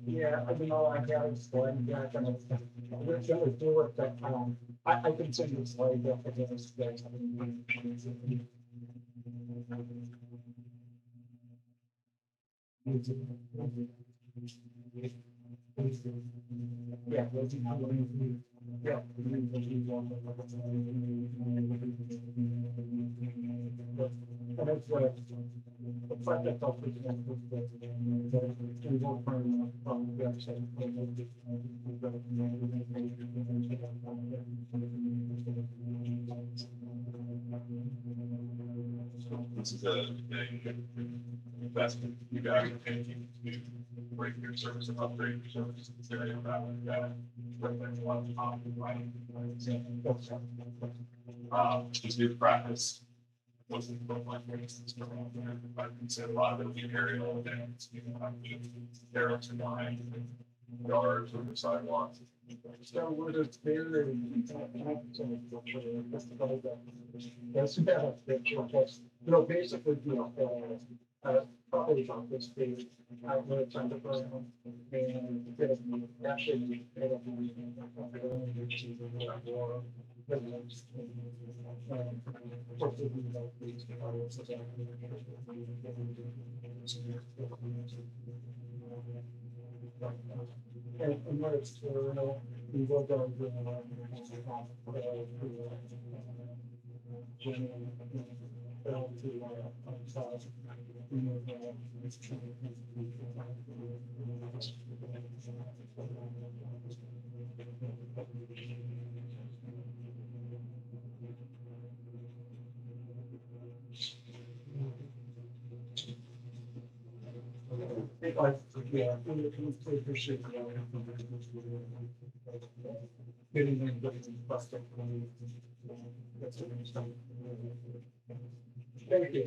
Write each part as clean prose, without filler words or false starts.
Yeah, I mean, all I got is one, yeah, I can, we're gonna do it, but, I can send you a slide up against that. Yeah. Yeah. And it's what, the project office. We will from the website. This is a investment you guys are making to break your service and upgrade your service in this area. That reflects a lot of time, right? This new practice wasn't look like, for instance, around there. I can say a lot of the aerial events, you know, arrows in line, yards or the sidewalks. So what is there and that's about the test. You know, basically, you know, probably about this thing, I would have done the program and actually. And what it's, we will go. Yeah. Getting in, getting busted. That's what I'm saying. Thank you.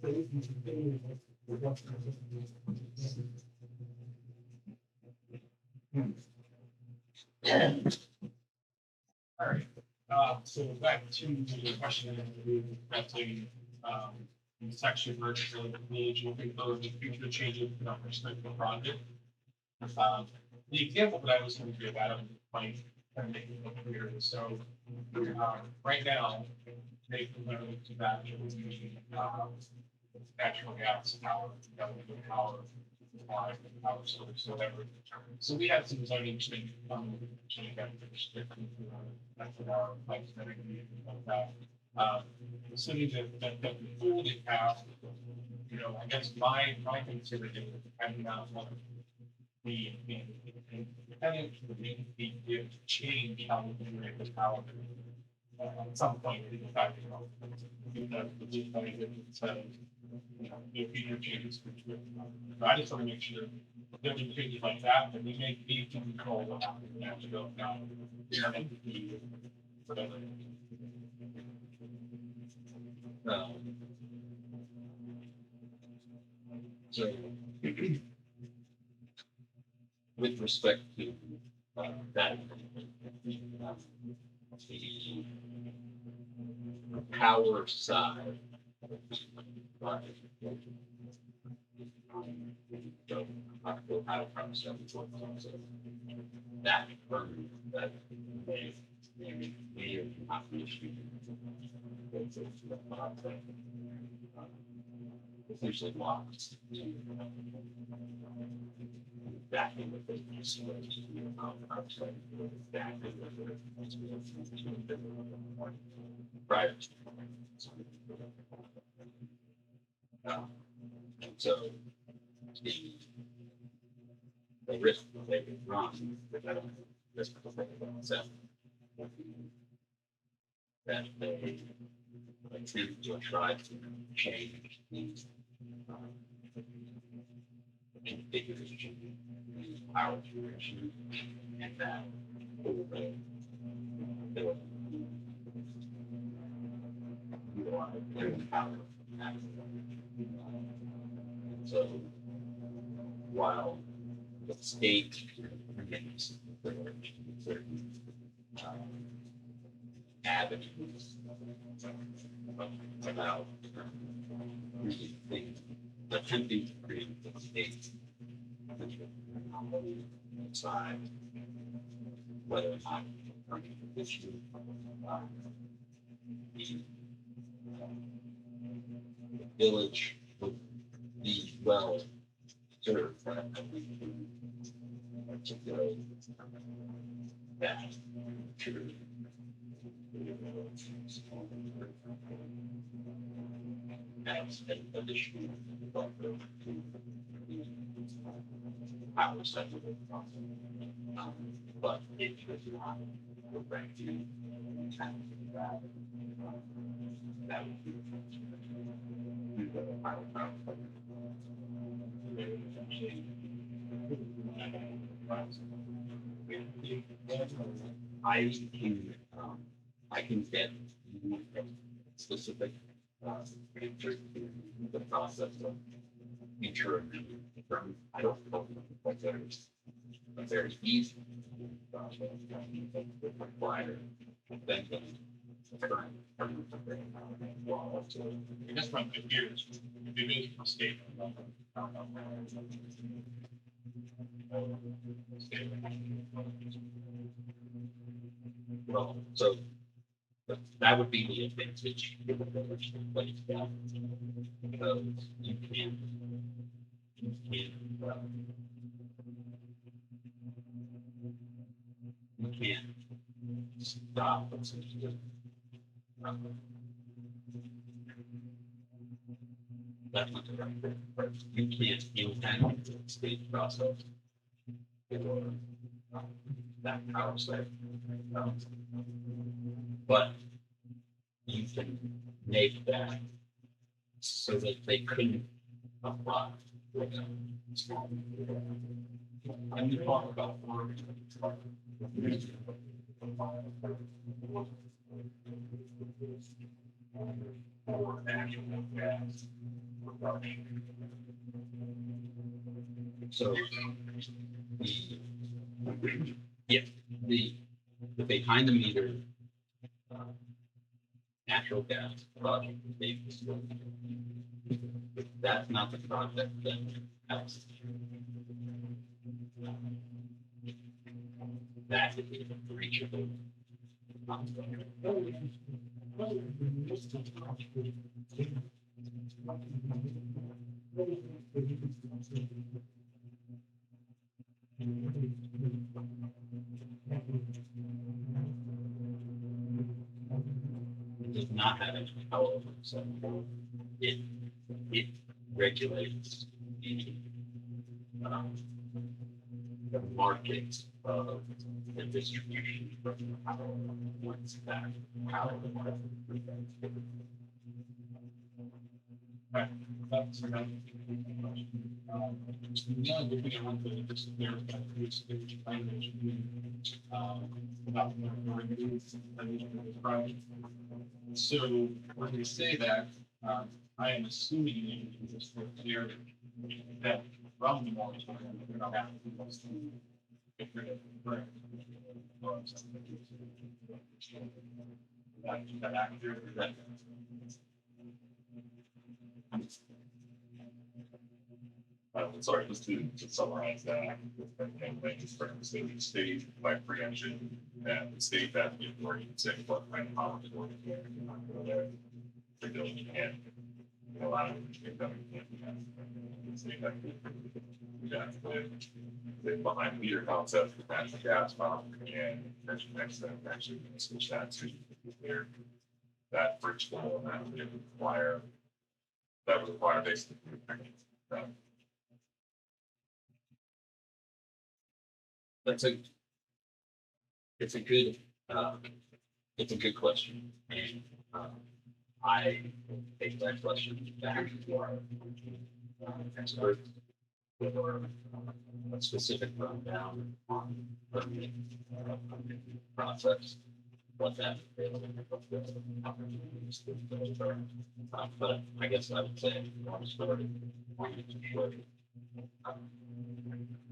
Thank you. All right, so back to the question about the, section where it's really needs to propose the future changes in our respect to the project. The example that I was going to give out of my kind of making it clear, so, right now, they promote to that, natural gas power, power, power source, whatever. So we have some zoning change, change that restricting, that's what our pipes that are needed like that. Assuming that the pool they have, you know, I guess my concern is depending on what depending on the change how we generate the power. At some point, in fact, you know, if future changes. But I just want to make sure if there's changes like that, then we may need to control what happens now to go down. Whatever. So, with respect to that, the power side. So, I will have a conversation with them, so that may not be issue. It's usually locked. Back in the business. Right. So the risk that they can run, risk themselves, that they attempt to try to change these configuration, power generation, and that they will utilize their power. So while the state remains certain avenues about attempting to create the state side, whether or not the issue the village would be well served by articulate that true. As an additional buffer to our sector, but it does not go back to that would be I can get specific answer to the process of future from I don't know what there's a very easy process required then I guess my fear is if it is a state. well, so that would be the advantage in the village to place that because you can you can't stop that's not the right thing, but you can't impact the state process or that power site. But you can make that so that they couldn't apply. And you talk about or natural gas production So, yeah, the behind the meter uh, natural gas project, they, that's not the project that has. That is a reachable. It does not have any power, so it, it regulates um, the market of the distribution of power once that power. Right, that's what I'm thinking. Yeah, moving on to this, there's that three-stage language, about the project. So when they say that, I am assuming it's for clear that from the moratorium, we're not having to get rid of the grant. That accurate, or that? Sorry, just to summarize that, and thank you for the state by preemption, and the state that the authority can say what kind of power is going to they're doing and allow them to get them. The behind meter concept with natural gas pump and next step actually switch that to clear that bridge flow and that would require basically. That's a, it's a good, it's a good question. And, I take that question back to our expert for a specific rundown on the process, what that opportunities those are. But I guess I would say, long story, short,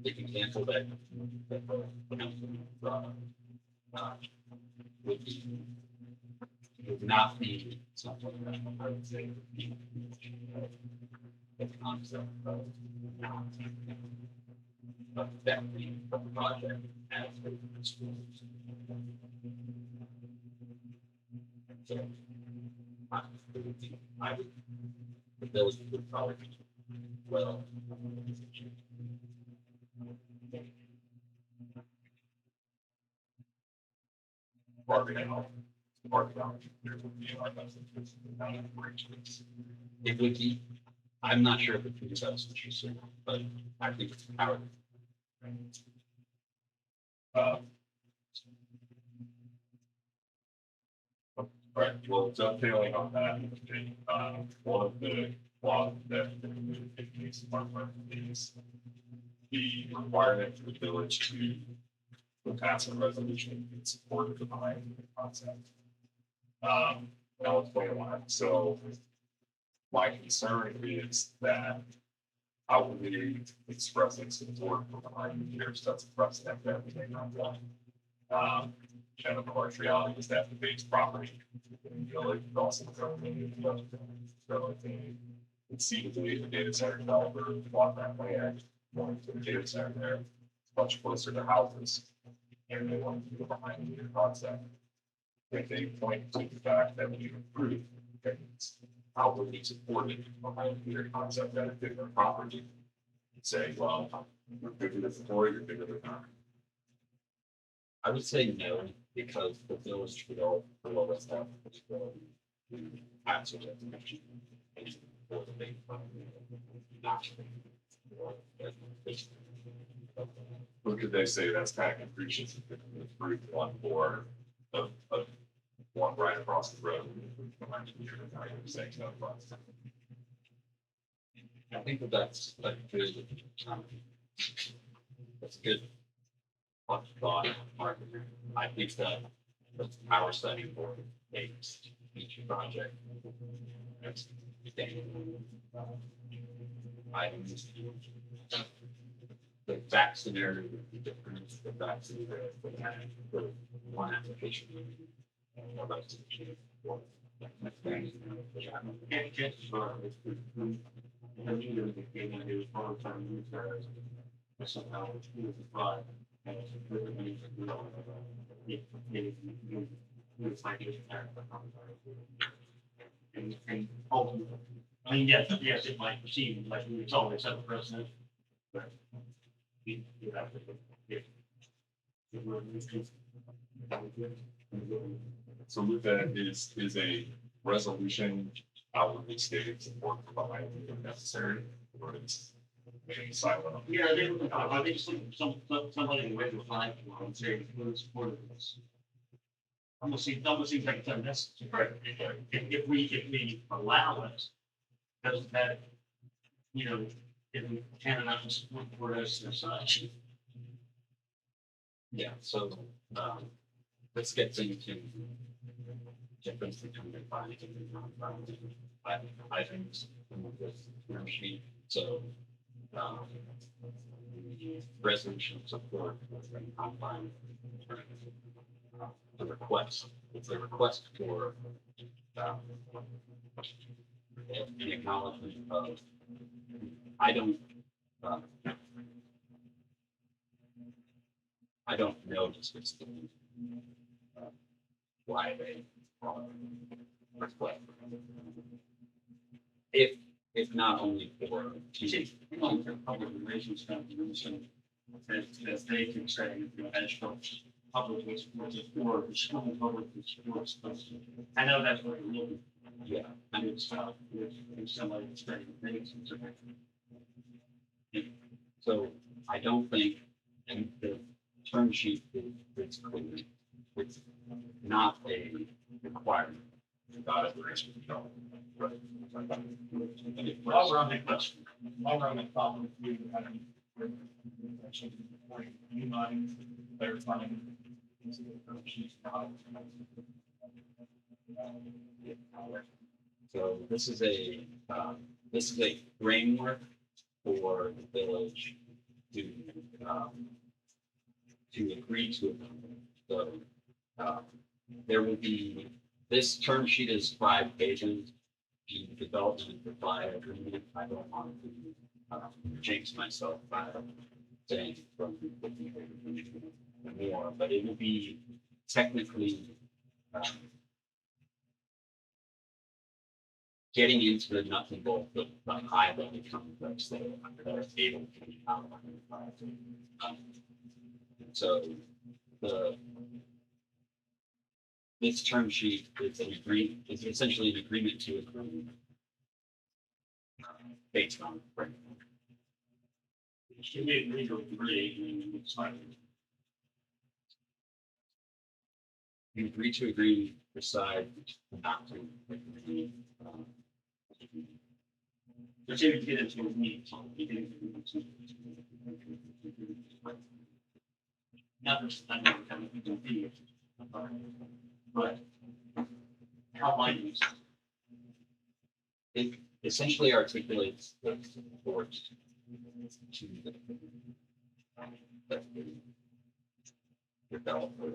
the example that the council brought up, would be, would not be something that I would say would be the concept of affecting the project as a school. So I would, the village would probably be well. It would be, I'm not sure if it would be best what you said, but I think it's power. Right, well, dovetailing on that, one of the laws that it needs to mark is the requirement for the village to pass a resolution in support of the behind the concept. I'll explain why. So my concern is that outwardly expressing support for behind the meters sets a precedent that we may not want. And of course, reality is that the base property in the village is also government. So conceivably, the data center developer bought that land, wanted to put a data center there, much closer to houses, and they wanted to go behind the meter concept. If they point to the fact that we improve, that it's outwardly supported behind the meter concept that a different property, say, well, you're good with this for you're good with it not. I would say no, because the village will below us have answer that question. For the big What could they say? That's kind of capricious. If we improve one more of one right across the road. Saying no. I think that that's a good, that's a good thought, Mark. I think that the power study board takes each project. That's items. the fact scenario would be different, the fact scenario for that, for one application. Or about to change for that thing, which I don't- And chances are, it's, you know, they was part time users, or somehow it's the fraud. And it's a good thing to do. It's like it's there. And ultimately, I mean, yes, it might proceed like we were told, they set a precedent. But you have to, if. So with that is a resolution outwardly stating support for behind if necessary, or it's maybe silent. Yeah, I think somebody in regular life would say, we're supportive of this. Almost seems like it's unnecessary. If we allow it, doesn't that, you know, if we cannot support for us or such. Yeah, so, let's get into difference between binding and non-binding items in this term sheet. So, the resolution of support for non-binding, the request, it's a request for, an acknowledgement of, uh, I don't know specifically why they reflect. If not only for You see, long-term public relations companies, that they can say, you know, as folks, public was for the school, public was for. I know that's what you're looking. yeah, I mean, it's not, if somebody is saying things. so I don't think, and the term sheet is clear, it's not a requirement. Not a reason, no. Right. While we're on the question, while we're on the problem, we have any, you mind clarifying? So this is a framework for the village to, to agree to it. So, there will be, this term sheet is 5 pages. The development reply agreement, I don't want to, jinx myself by saying from more, but it will be technically, getting into the nuts and bolts of the high level concepts that are able to be outlined. So this term sheet is is essentially an agreement to agree based on. She made legal degree, and it's like, You agree to decide not to agree. let's say we get into a meeting, we get into. Not just, I know, kind of, we can be, but how might you? It essentially articulates the support to the developer.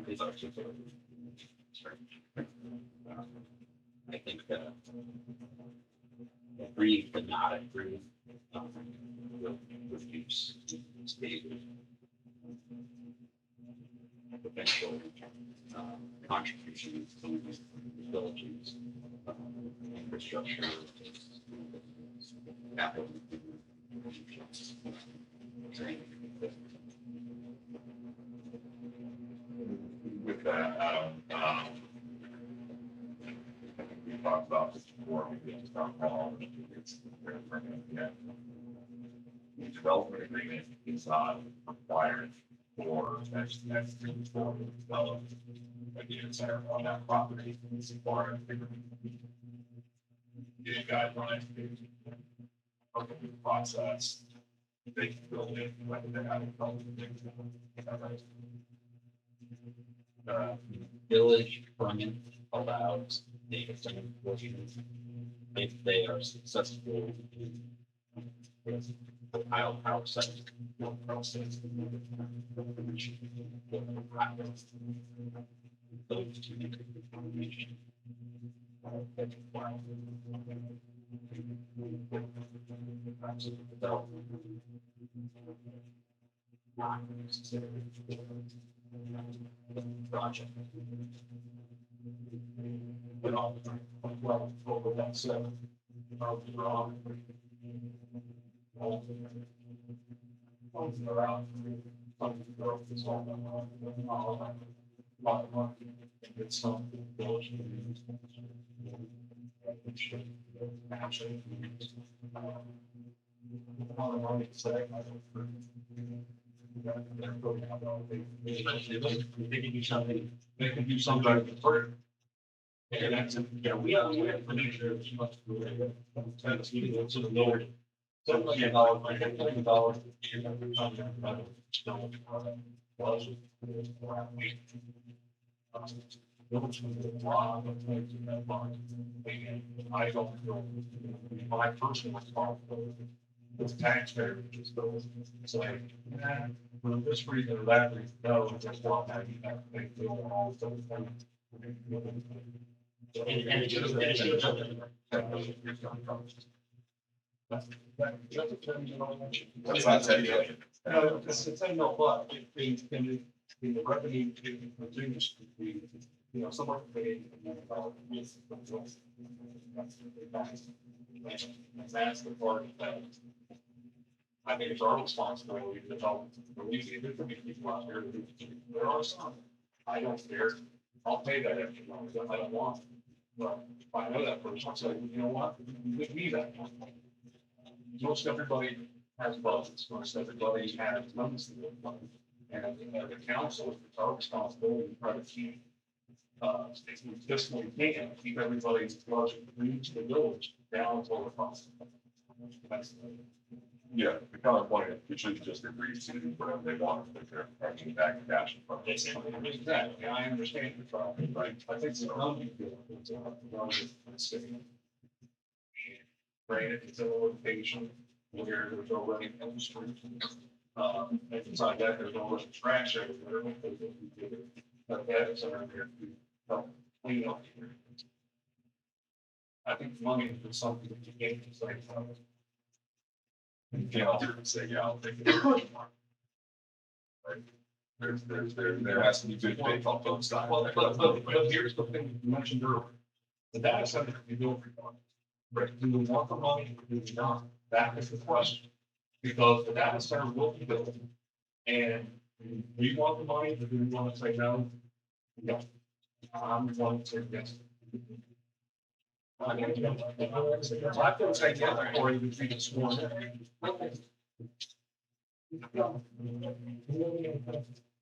Is articulated. I think that agreeing but not agreeing will reduce the potential contributions from the villages, infrastructure, capital. With that, we talked about this before, we just talked about it's the development agreement is not required for that's for develop a data center on that property. It's for the guidelines of the process. They can build it whether they haven't built it. Village permit allows data center portions if they are successful in I'll set. Process. Those two information. Project. But all the time, well, over that seven. It's something. They can do something, they can do something for. And that's, yeah, we have to make sure it's much. That's even sort of lower. $7 million, like $10 million. I don't know. My personal responsibility. It's taxpayer, just goes, it's like, for this reason or that reason, no, just want that, you have to make the all. And it shows, That's not 10 million. No, it's a $10 million, but it can, the revenue to consumers could be, you know, somewhere between $1 million. That's the part that I think it's our responsibility to help. We need to get people out there. There are some, I don't care, I'll pay that extra money, if I don't want. But if I know that person, I'll say, you know what, give me that. Most everybody has budgets, most everybody has money to live by. And the council, it's our responsibility to try to keep, just what we can, keep everybody's budget reach the village down to the cost. Yeah, the counterpoint, we should just agree to whatever they want, if they're actually back in cash. Exactly, I understand the problem, right? I think it's a number. Granted, it's a location where there's already no street. And inside that, there's already trash everywhere. But that is under there to help clean up here. I think money is something that you can't just like. You can't all say, yeah, I'll take it. Right? There has to be good faith on both sides. Well, but here's the thing you mentioned earlier. The data center can be built for money. Right? Do we want the money or do we not? That is the question. Because the data center will be built. And do we want the money or do we want to say no? No. I'm going to say yes. I can say yes or you can treat it sworn.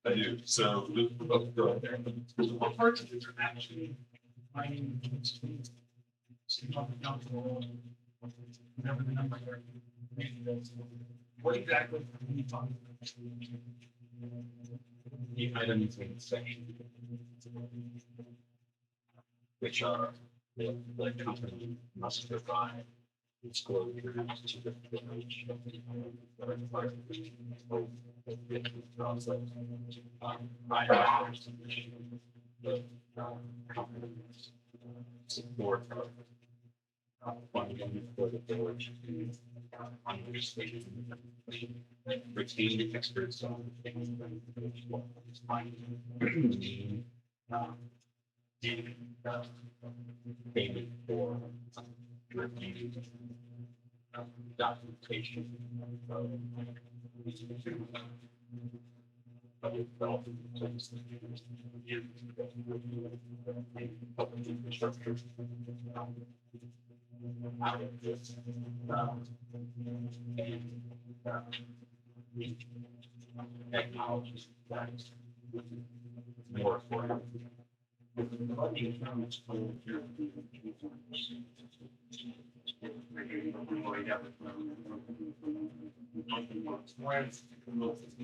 I do, so, go ahead there. What parts of it are actually mining? Whatever the numbers are. What exactly? are we talking about? The items in section. Which are, the company must provide disclosures to the village of the part of the process. Prior to the company's support of funding for the village to understand retain the experts on things that the village is finding. Payment for review documentation of development plans public infrastructure out of this and technology that is more affordable. The funding accounts for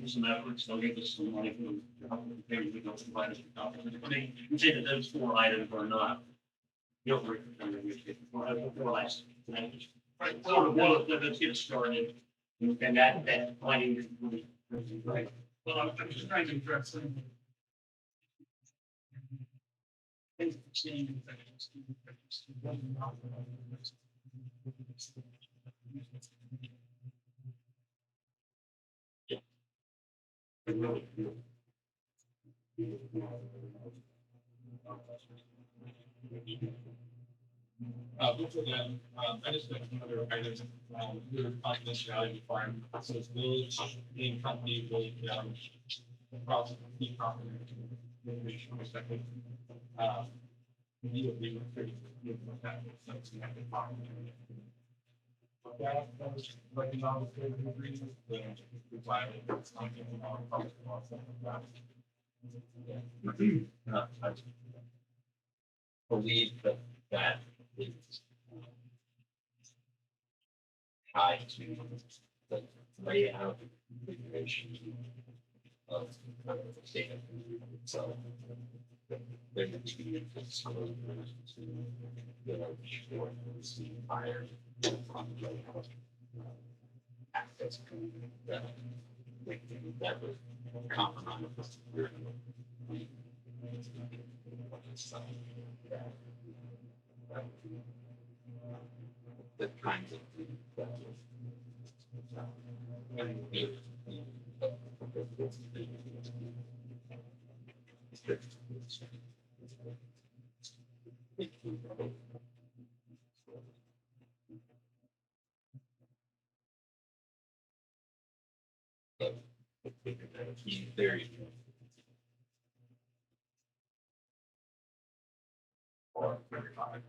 some efforts, they'll give us some money for maybe we don't provide us with copies. I mean, you say that those 4 items are not. Feel free to come in with it. Right, well, let's get started. And that lighting is really, really great. Well, I'm just trying to address some. Things that change. Before that, I just have another item, your confidentiality requirement, so it's village, name company, village, process, the property, information perspective. You would be pretty, you would have that's not the problem. That was like on the agreement, the file, it's not getting on public law, something like that. I believe that is tied to the layout configuration of the data. So there would be a disclosure to village or the fire access that that would compromise the kinds of things that very or very high.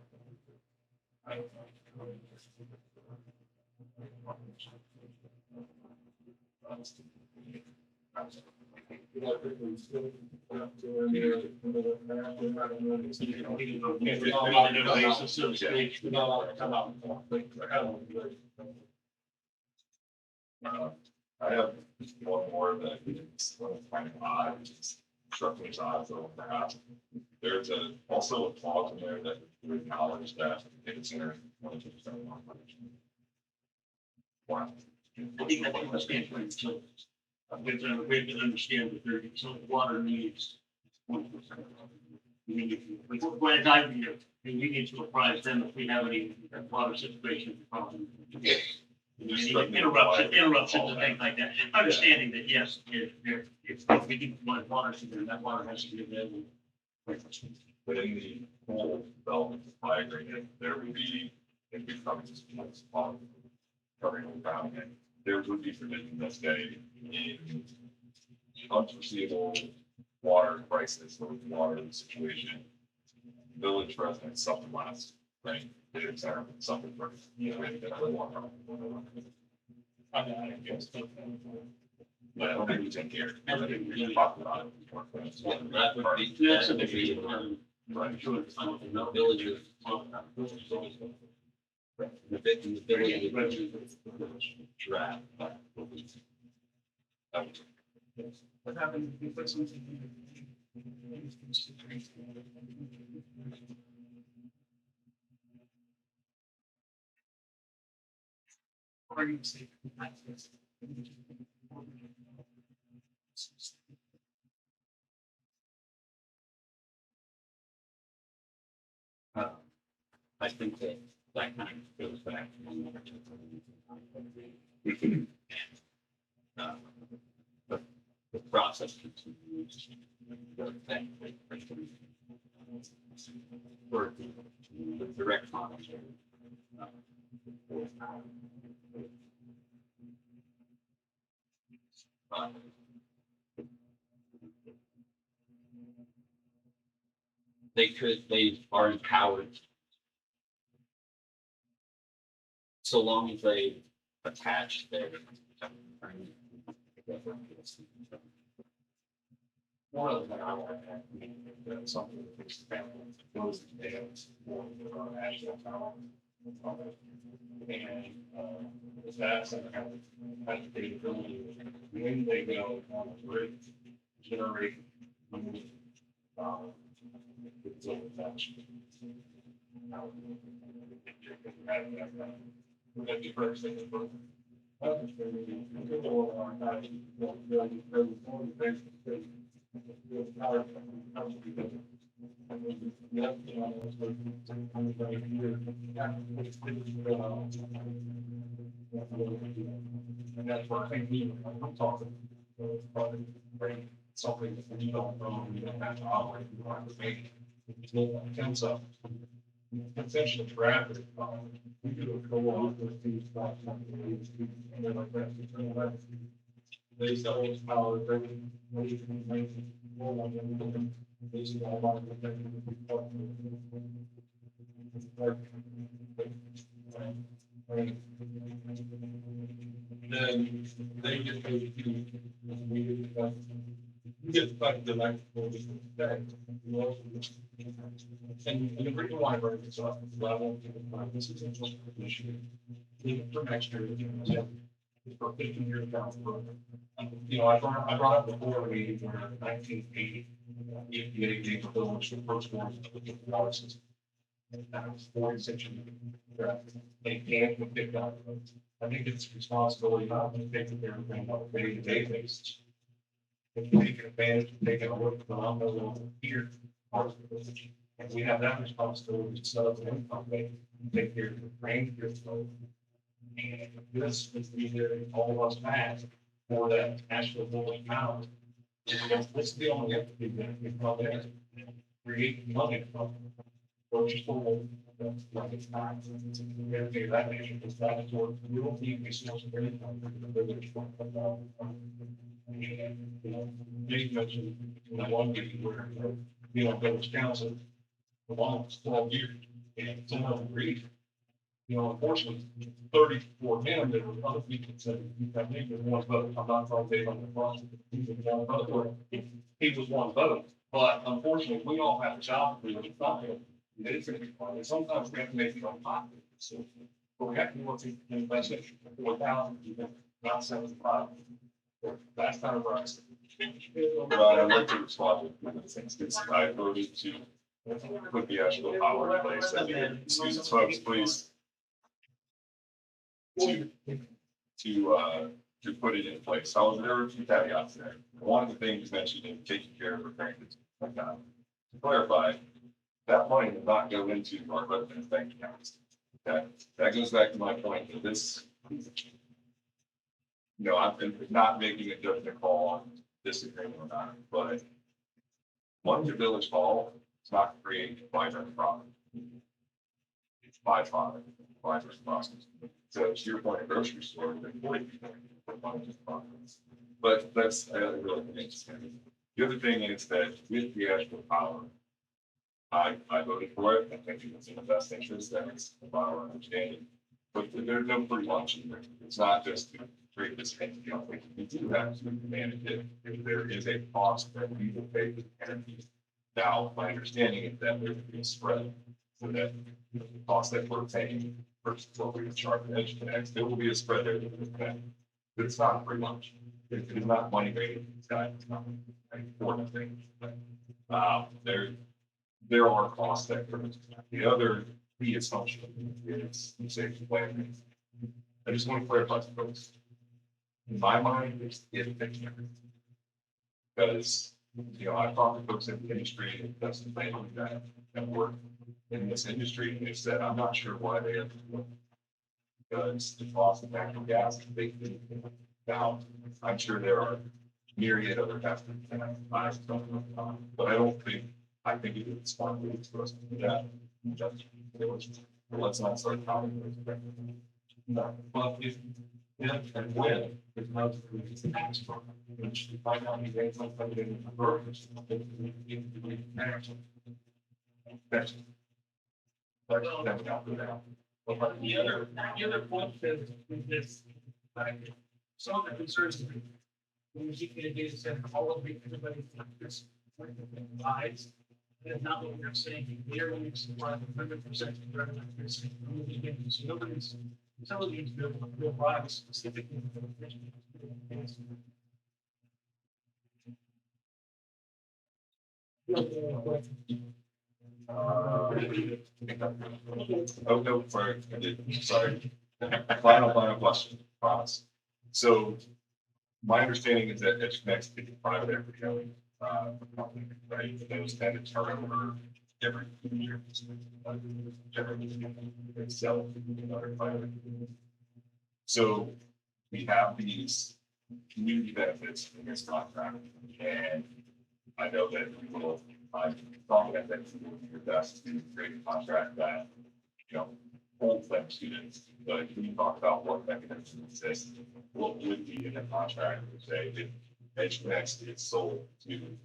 I have one more that is kind of odd, which is structure's odd, so perhaps there's also a clause in there that we acknowledge that it's in 100%. Wow. I think that stands for utilities. We have to understand that there, some water needs. 1%. We need to, when I here, we need to apprise them if we have any water situation problem. Interruptions and things like that. Understanding that, yes, if we do want water, then that water has to be available. But in the whole development supply agreement, there would be, if we come to this covering the ground, there would be provision that say in unforeseeable water crisis or water situation, village residents suffer less, right? There's something for, you know, water. I guess. But I don't think we take care. I think we can talk about it. That would be, That's a that would be, big one. right, Sure, it's not, the villages. The village draft. What happened if you put something in? Or you say. I think that that kind of goes back to the process continues. For the direct monitor. They are empowered. So long as they attach their. One of them, something that goes to dams or national tower. And that's a capability when they go on the grid, generate. So that's. Would that be first thing? And that's what I think I'm talking. Probably bring something that you don't know, you don't have to operate, you don't have to make. It's not like comes up. Conventional traffic, we do a co-op with these spots, and they're like that. They sell us power, then they get paid to, we get back the electrical day. And the reason why I bring this up is level, this is just an issue. Even for next year, for 15 years down the road. You know, I brought up before we were in 1980, EPA gave the village the first one of the water system. And that was 46 years. They can't pick up. I think it's responsibility not to take care of everything on a day-to-day basis. If you take advantage of taking a look at the number here, parts of the village, and we have that responsibility to set up an income rate, take care of the range of flow. And this is either all of us have for that national building power. This is the only entity that we probably have to create money from. Grocery store, like it's not, everything of that nature, because that is what we don't need resources of income for the village. And, you know, Dave mentioned, in that one meeting where, you know, village council, for almost 12 years, and some of them agreed. You know, unfortunately, 34 men, there were other people that said, you got me with one vote. I'm not trying to take on the process. He was one vote. He was one vote. But unfortunately, we all have a job to do. It's not good. It's going to be fun. And sometimes we have to make it unpopular. So, but we have to work in the best interest of 4,000, not 75. That's kind of our. Well, I'd like to respond to since I voted to put the actual power in place. I mean, excuse us, folks, please. To put it in place. So there were a few caveats there. One of the things mentioned in taking care of repairing this, like that. To clarify, that money does not go into our residents' bank accounts. Okay, that goes back to my point that this, you know, I'm not making a judgment call on this agreement or not, but once your village hall, it's not creating a vibrant product. It's byproduct, vibrant process. So to your point, a grocery store, but that's, I really think it's interesting. The other thing is that with the actual power, I voted for it. I think it's in the best interest, that it's about our understanding. But there's no free lunch in there. It's not just to create this thing, you know, we do have to manage it. If there is a cost that we will pay for the energy. Now, my understanding is that there would be a spread, so that the cost that we're paying versus what we charge the edge connects, there will be a spread there. But it's not free lunch. It is not money made. It's not an important thing. There are costs that the other key assumption is safety planning. I just want to clarify some folks. In my mind, it's if because, you know, I've talked to folks in the industry and that's the thing that work in this industry, and they said, I'm not sure why they have to do it. Because the cost of natural gas is a big thing. Now, I'm sure there are myriad other factors that I don't know, but I think it is smart for us to do that. Let's not start counting. No, but if and when it's not it's an tax program, which if I got you guys something in the burgers, that's not good out. But the other point is this, like, some of the concerns when you keep getting data center, all of the, everybody this lies. That's not what we're saying. They're going to supply 100% of the electricity. So nobody's, some of these will buy specifically for the Oh, no, sorry. Final question, promise. So my understanding is that EdgeConnect is a private equity owned, company, right? Those tend to turn over every few years. Generally, they sell to another private equity. So we have these community benefits in this contract, and I know that we will, I thought that you will do your best to create a contract that, you know, holds them students, but can you talk about what mechanisms exist? What would be in a contract to say that EdgeConnect is sold to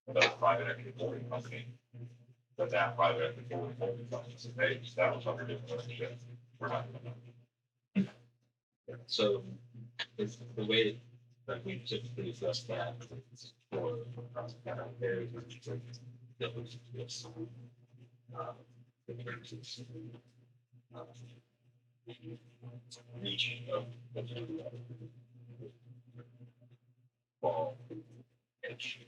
another private equity holding company? But that private equity holding company says, hey, that was under different ownership. We're not gonna. So it's the way that we typically address that is for areas that was just the purchase, reach of the fall edge.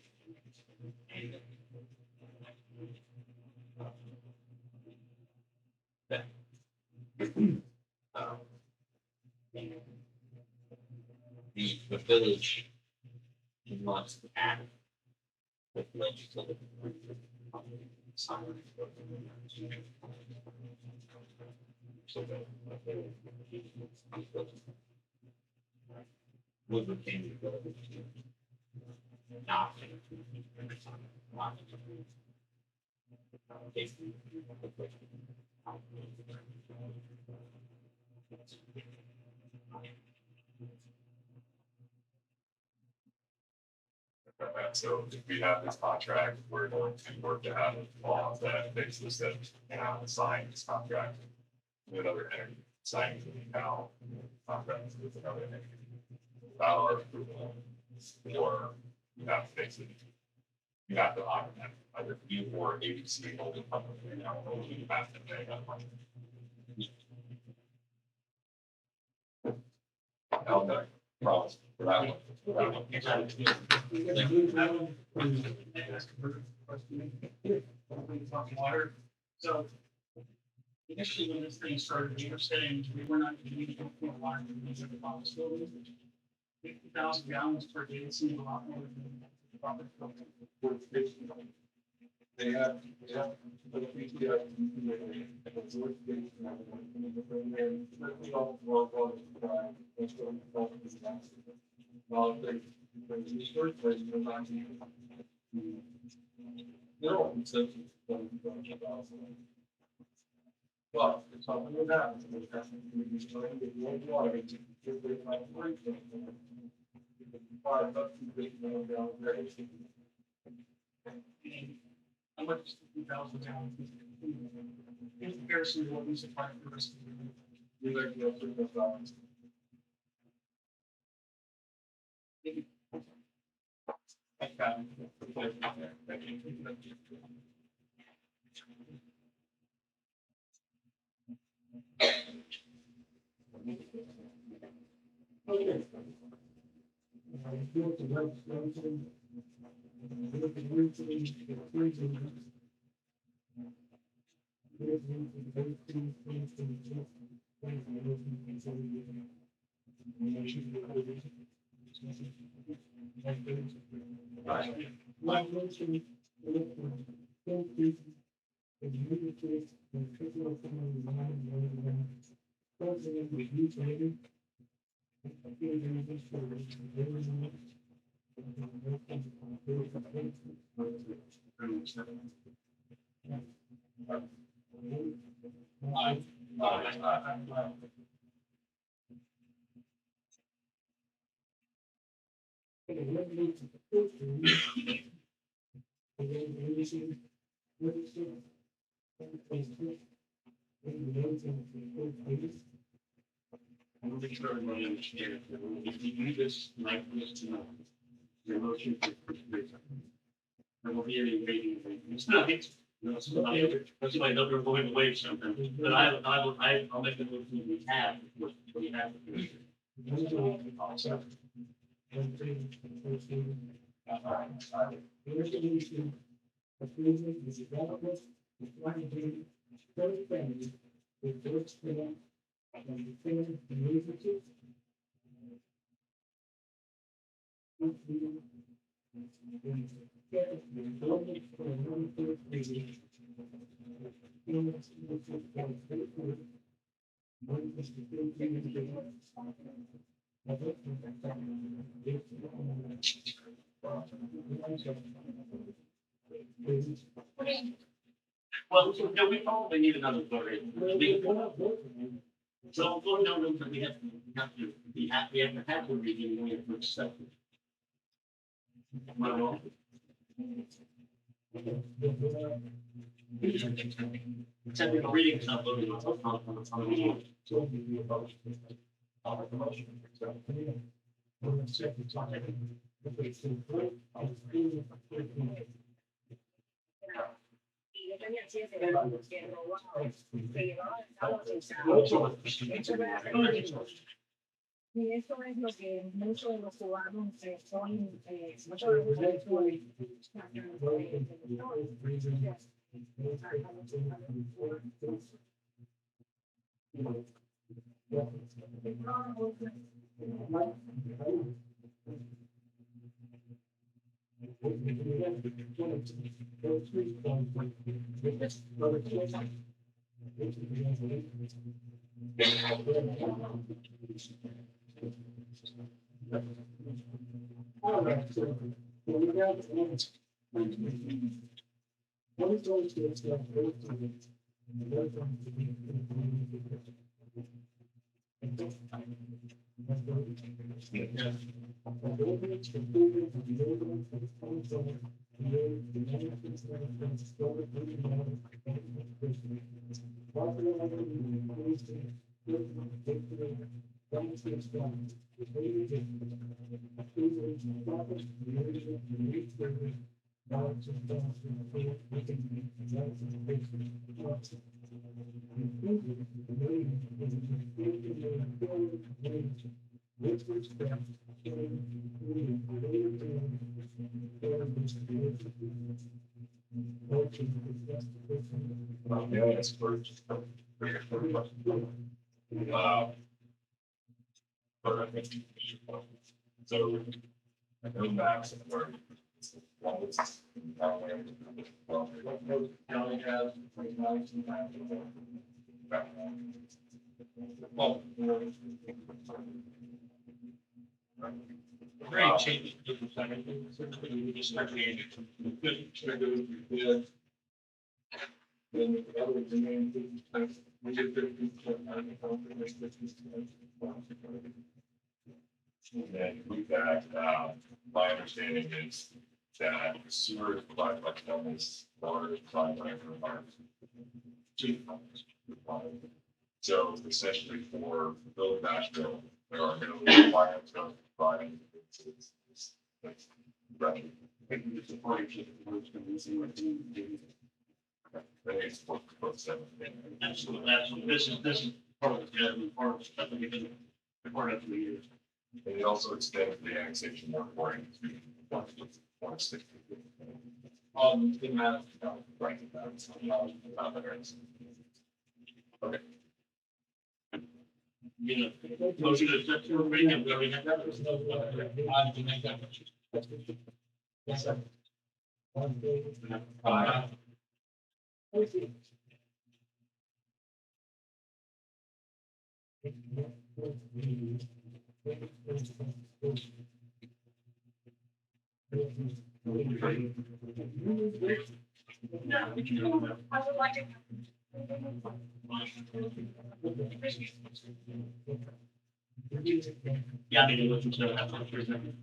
That um, the village must act with legislative. So that would retain the ability to not. And so if we have this contract, we're going to work to have laws that basically says, you know, sign this contract with another entity, signing with the town, contract with another entity. Without our approval, or you have to basically, you have to honor that, either you or ABC holding company, you know, you have to pay that money. Okay, promise for that one. For that one. Water. So initially, when this thing started, we were saying we were not going to need water in these other office buildings. 50,000 gallons per day, it seemed a lot more than the proper filter. They have. No, it's a. Well, it's something with that. How much is 50,000 gallons? In comparison to what we supply for the rest of the year. I want to make sure everybody understands, that if you do this like this tonight, your motion is approved. There will be any waiting. It's not, that's my number going away something, but I'll make the motion we have, what we have. Well, so, no, we probably need another vote. So, well, no, we have to, we have to have a meeting, we have to accept it. Well, except the reading is not voting on the meeting. Y eso es lo que muchos de los cubanos son, muchos de los cubanos Yeah, that's first. But I think, so, I know Max and where. County has. Well. Great change. We just start changing. Good. Then the other thing, we did 50%. And then with that, my understanding is that sewer is provided by Kelmis, water is provided by our chief. So essentially for the Village of Asheville, there are no requirements of providing. Right. It's a partnership, which can be seen with the. It's for seven. Absolutely, absolutely. This is part of the, part of the, we did part of the years. And it also extends the annexation moratorium to 160. The amount of, right, that's, Okay. You know, motion to accept your reading, and we already have that. There's no, I can make that motion. Yes, sir. Yeah, we can do that. I would like to. Yeah, I mean, listen to that for a second.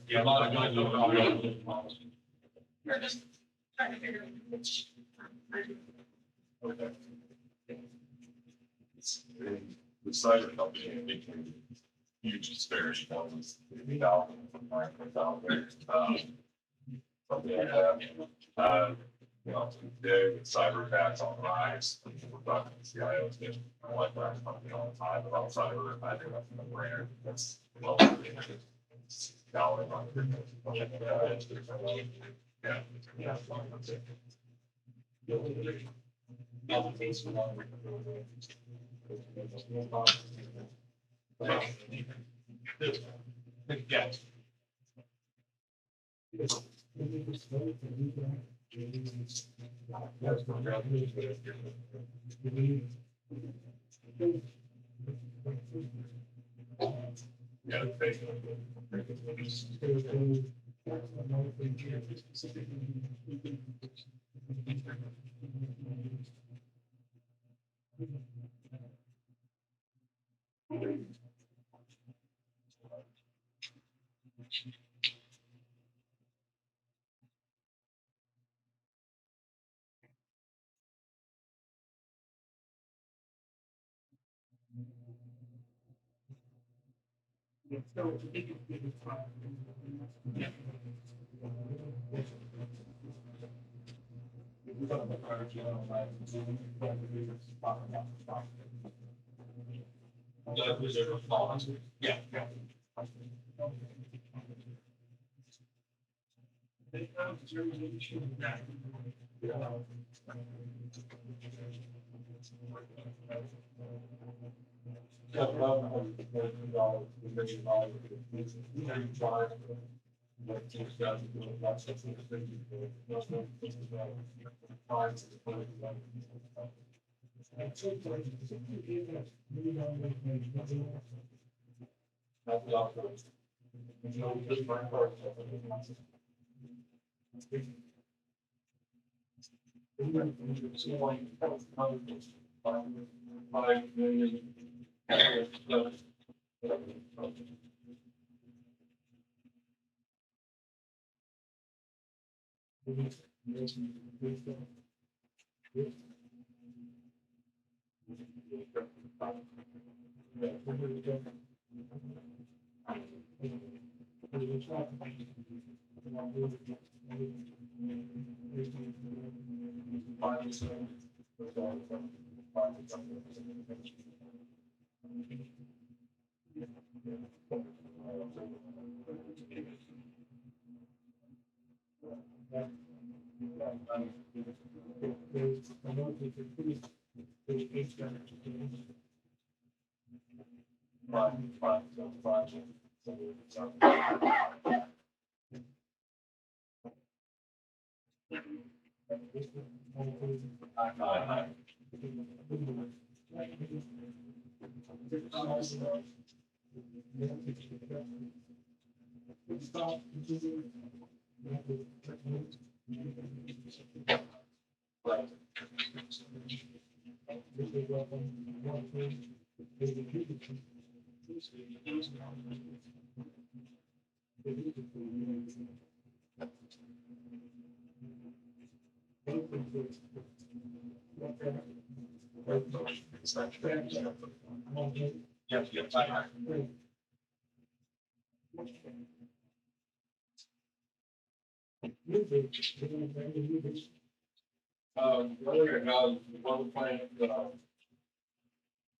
Yeah, a lot of guys don't know. We're just trying to figure out which. Okay. The cyber company, I think, huge disparity, that was 80,000 from 9,000. Something like that. You know, today with cyber attacks on the rise, we're talking to CIOs, get like that company all the time about cyber, I think that's a brainer, that's well. Dollar on yeah. Yeah. Yeah. Yeah. Yeah. Earlier, one plan,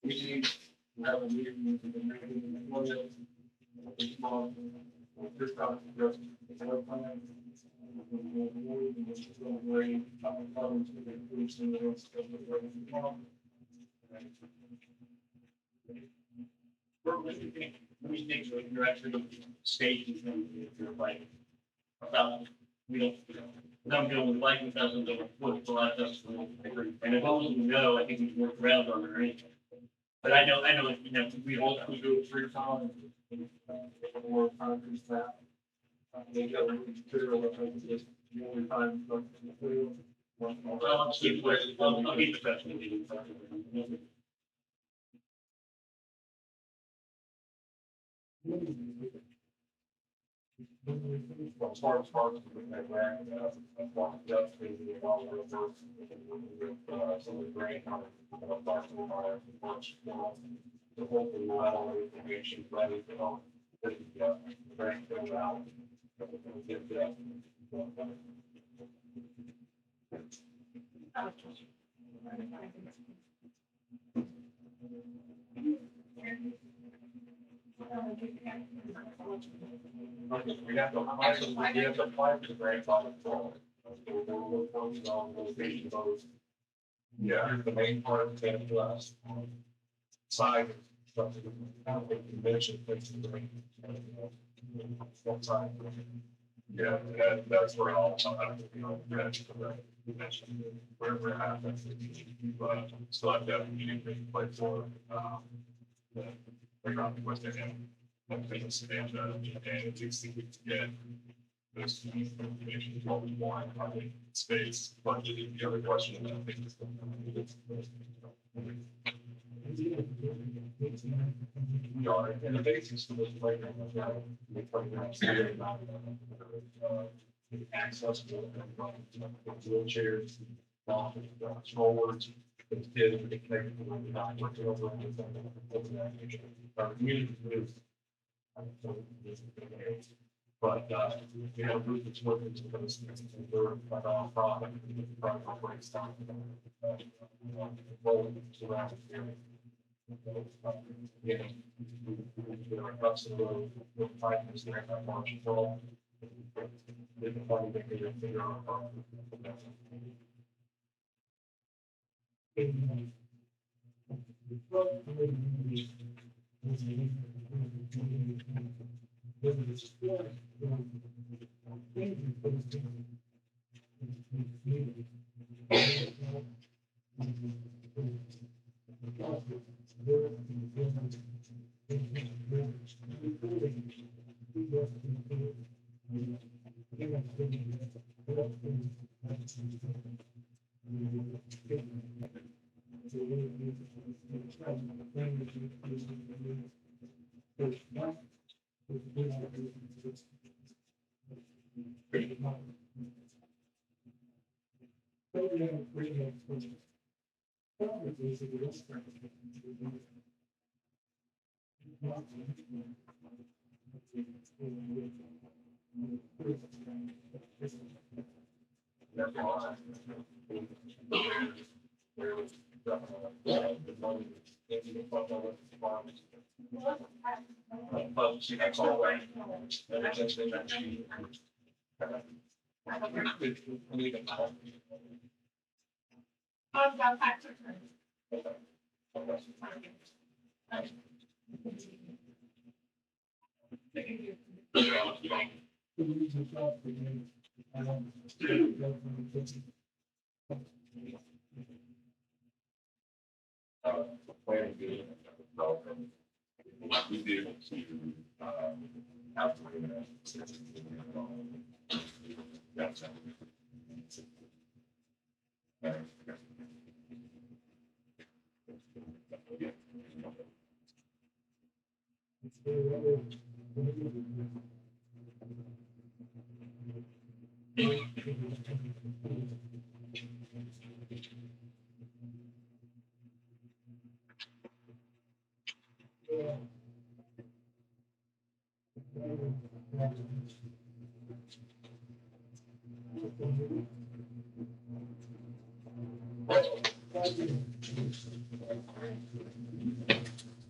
we have a meeting with the We think you're actually staging them, if you're like, about, we don't, I'm going with like 1,000 foot for last festival. And as long as we know, I think we can work around on it or anything. But I know, you know, we all, we go through time. More concrete that. Maybe I would consider what I just, the only time. I'll keep the festival meeting. As far as that grant, walked up to the all over, some of the grant, talking about much, the whole thing, all the information ready to help. Grant go out. Get that. We have to apply for the grant on the floor. Yeah, here's the main part, then the last side. Convention. Yeah, that's where all, where we're at, but still have that meeting taking place for, around the West End. And it's easy to get this information, what we want, I think, space, budget, the other question, I think is. We are, and the basis for this playground, the playground, access to wheelchairs, strollers, the kids, they connect to the doctor, over. Our community is. But, we have a group that's working to those things, and we're like on product, breaks down. Around here. Yeah. That's the road, the pipe is there, that march control. Didn't find that they didn't figure out. That's all right. What we did to, after that's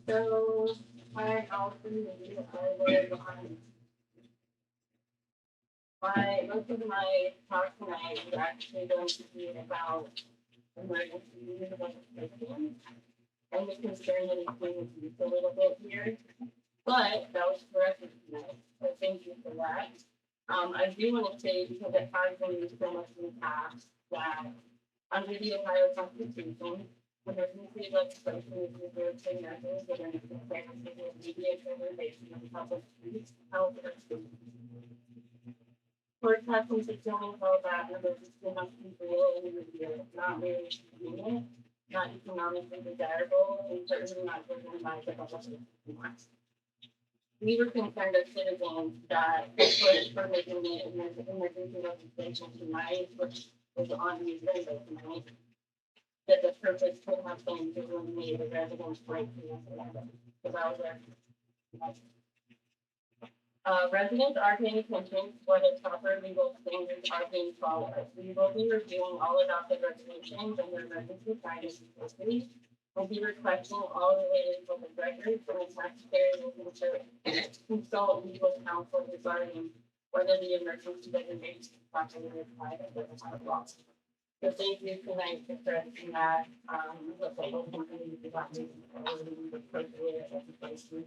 So, I also, I live on Most of my talk tonight is actually going to be about emergency legislation and the concern that is being used a little bit here. But that was corrected tonight, so thank you for that. I do want to say, because it has been used so much in the past, that under the Ohio Constitution, emergency legislation is reserved for measures that are necessary for the immediate preservation of public peace, health, or safety. Courts have consistently held that emergency must be real and immediate, not merely convenient, not economically desirable, and certainly not driven by the public wants. We were concerned as citizens that the push for making the emergency legislation tonight, which was on the agenda tonight, that the purpose could have been to eliminate the residents' right to referendum. So that was our. Residents are paying attention to whether proper legal standards are being followed. We will be reviewing all adopted resolutions and their emergency guidance closely. We'll be requesting all related public records, and the taxpayer will consult legal counsel regarding whether the emergency designation is properly applied under the Ohio law. So thank you tonight for correcting that. With the whole company, we got the appropriate legislation.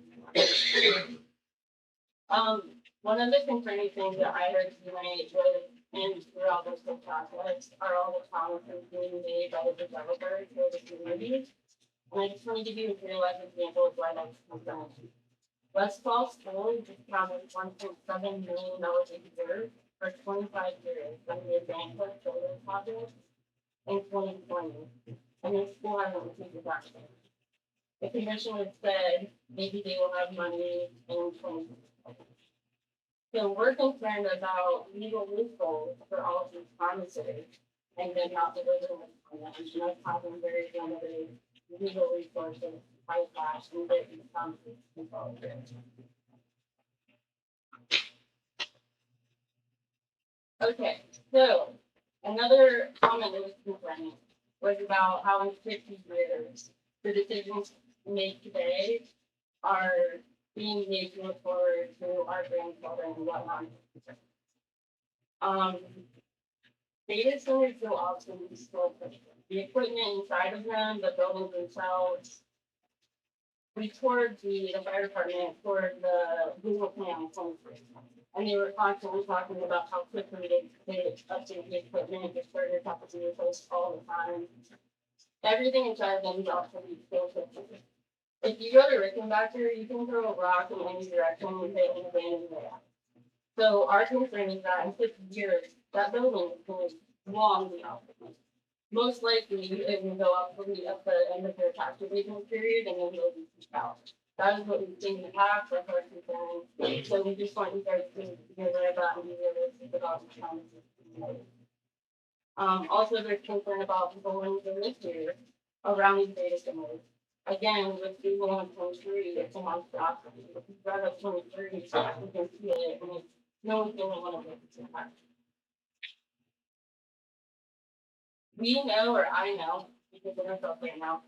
One of the concerning things that I heard tonight was, and throughout this whole process, are all the promises being made by the developers for the community. And I just want to give you a real life example of why that's concerning. Westfall School just promised $1.7 million a year for 25 years from the Advanced Solar Project in 2020, and the school hasn't received a document. The commission has said maybe they will have money in 2020. So we're concerned about legal loopholes for all of these promises and then not delivering on them, and us having very limited legal resources to fight that and get these promises involved. Okay, so another comment that was concerning was about how in 50 years the decisions made today are being made to look forward to our grandchildren and whatnot. Data centers go obsolete so quickly. The equipment inside of them, the buildings themselves. We toured the fire department for the Google Plan 23. And they were constantly talking about how quickly they update the equipment, the servers have to be replaced all the time. Everything inside of them is obsolete so quickly. If you go to Rickenbacker, you can throw a rock in any direction and hit an abandoned layout. So our concern is that in 50 years, that building is going to long be obsolete. Most likely, it will go obsolete at the end of their tax abatement period, and then it'll be pushed out. That is what we've seen in the past, that's our concern. So we just want you guys to be aware of that and be realistic about the promises. Also, there's concern about people wanting to live here around these data centers. Again, with Google on 23, it's a monstrosity. If you drive up 23, you can feel it, and no one's gonna want to make it to that. We know, or I know, because of myself right now,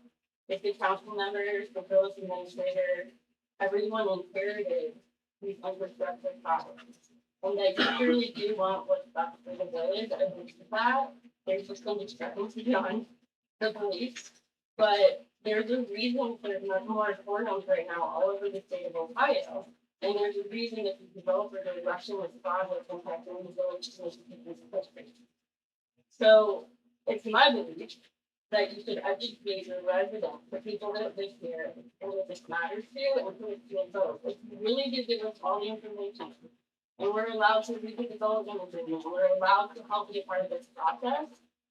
if the council members, the village administrator, everyone inherited these infrastructure problems. And they clearly do want what's best for the village, and with that, there's just some discrepancy beyond the beliefs. But there's a reason for moratoriums right now all over the state of Ohio. And there's a reason that the developers are rushing with projects impacting the village district. So it's my belief that you should educate your residents, the people that live here, and what this matters to, and who it's going to vote. If you really do give us all the information, and we're allowed to read the development agreement, we're allowed to help be a part of this process,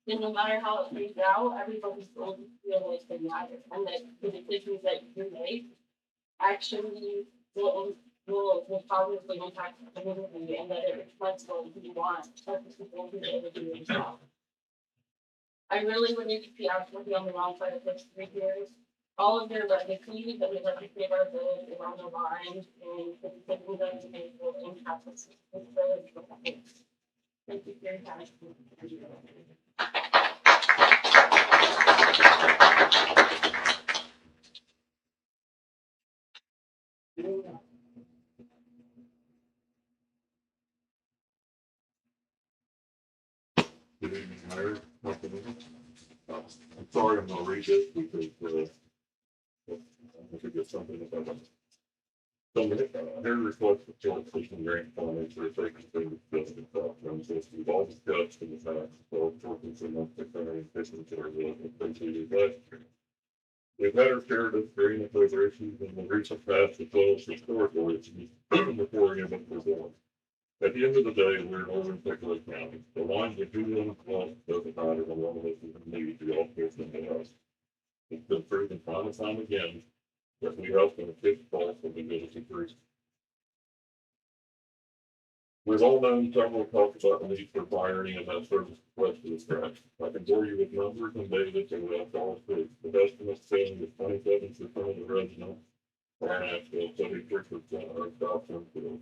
then no matter how it plays out, everybody's going to feel like they matter, and that the decisions that you make actually will positively impact the community, and that it reflects what we want as the people who are able to do it themselves. I really would need to be absolutely on the wrong side of this 3 years. All of their legacy that we let to save our village is on the line, and the decisions that we make will impact this village. Thank you for your time. I'm sorry, I'm gonna read this because, I think it's something about. Here reflects the joint fishing grant funding for taking things just in fact, and since we've all discussed in the past, so working so much the current fishing area, completed last year. We've had our share of agreement over issues in the recent past as well as historical issues before any of it was on. At the end of the day, we're over in Pickles County. The lines that do want to cross doesn't matter, the one of us is in need to all fish in the house. It's been proven time and time again that we help in a fish fall from the ability to. We've all known several talks about the need for firing and that service west of the stretch. I can bore you with numbers and data to that's all true. The estimate saying that 27% of the residents are in Asheville, 33% are South Central.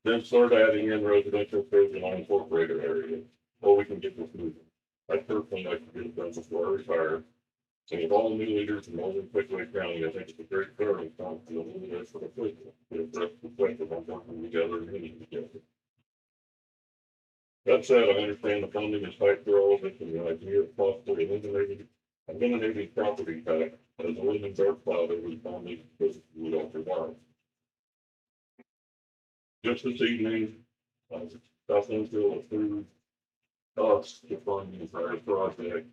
Then start adding in residential for the unincorporated area, or we can get this moving. I personally like to get it done before I retire. So with all the new leaders in Northern Pickaway County, I think it's a great starting point for the leaders for the people. It's reflective on working together and meeting together. That said, I understand the funding is tight for all of it, and the idea of possibly eliminating property tax as a living dark cloud over the funding we all provide. Just this evening, South Central approved us to fund the entire project,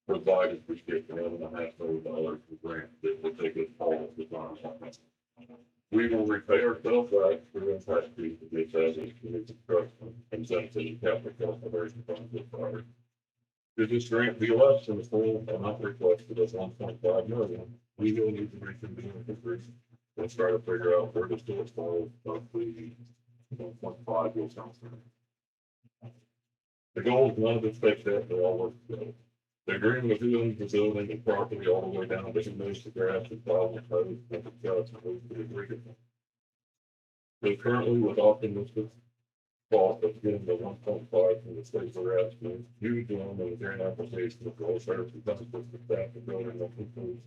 provided we get $11.5 million for grant that will take us all of the time. We will repay ourselves back through impact fees to get that into construction and send to the capital conservation fund this prior. Should this grant be less than the full amount requested of $1.5 million, we will need to reconvene the agreement. Let's try to figure out where the source falls of the 1.5 will come from. The goal is none of us take that, but all work together. The agreement of doing the building the property all the way down to move the grass and plow the road and the guts and move the agreement. So currently with optimistic thought of getting the 1.5 from the state for asking, huge one of the grant application of all services benefits the staff and building that concludes.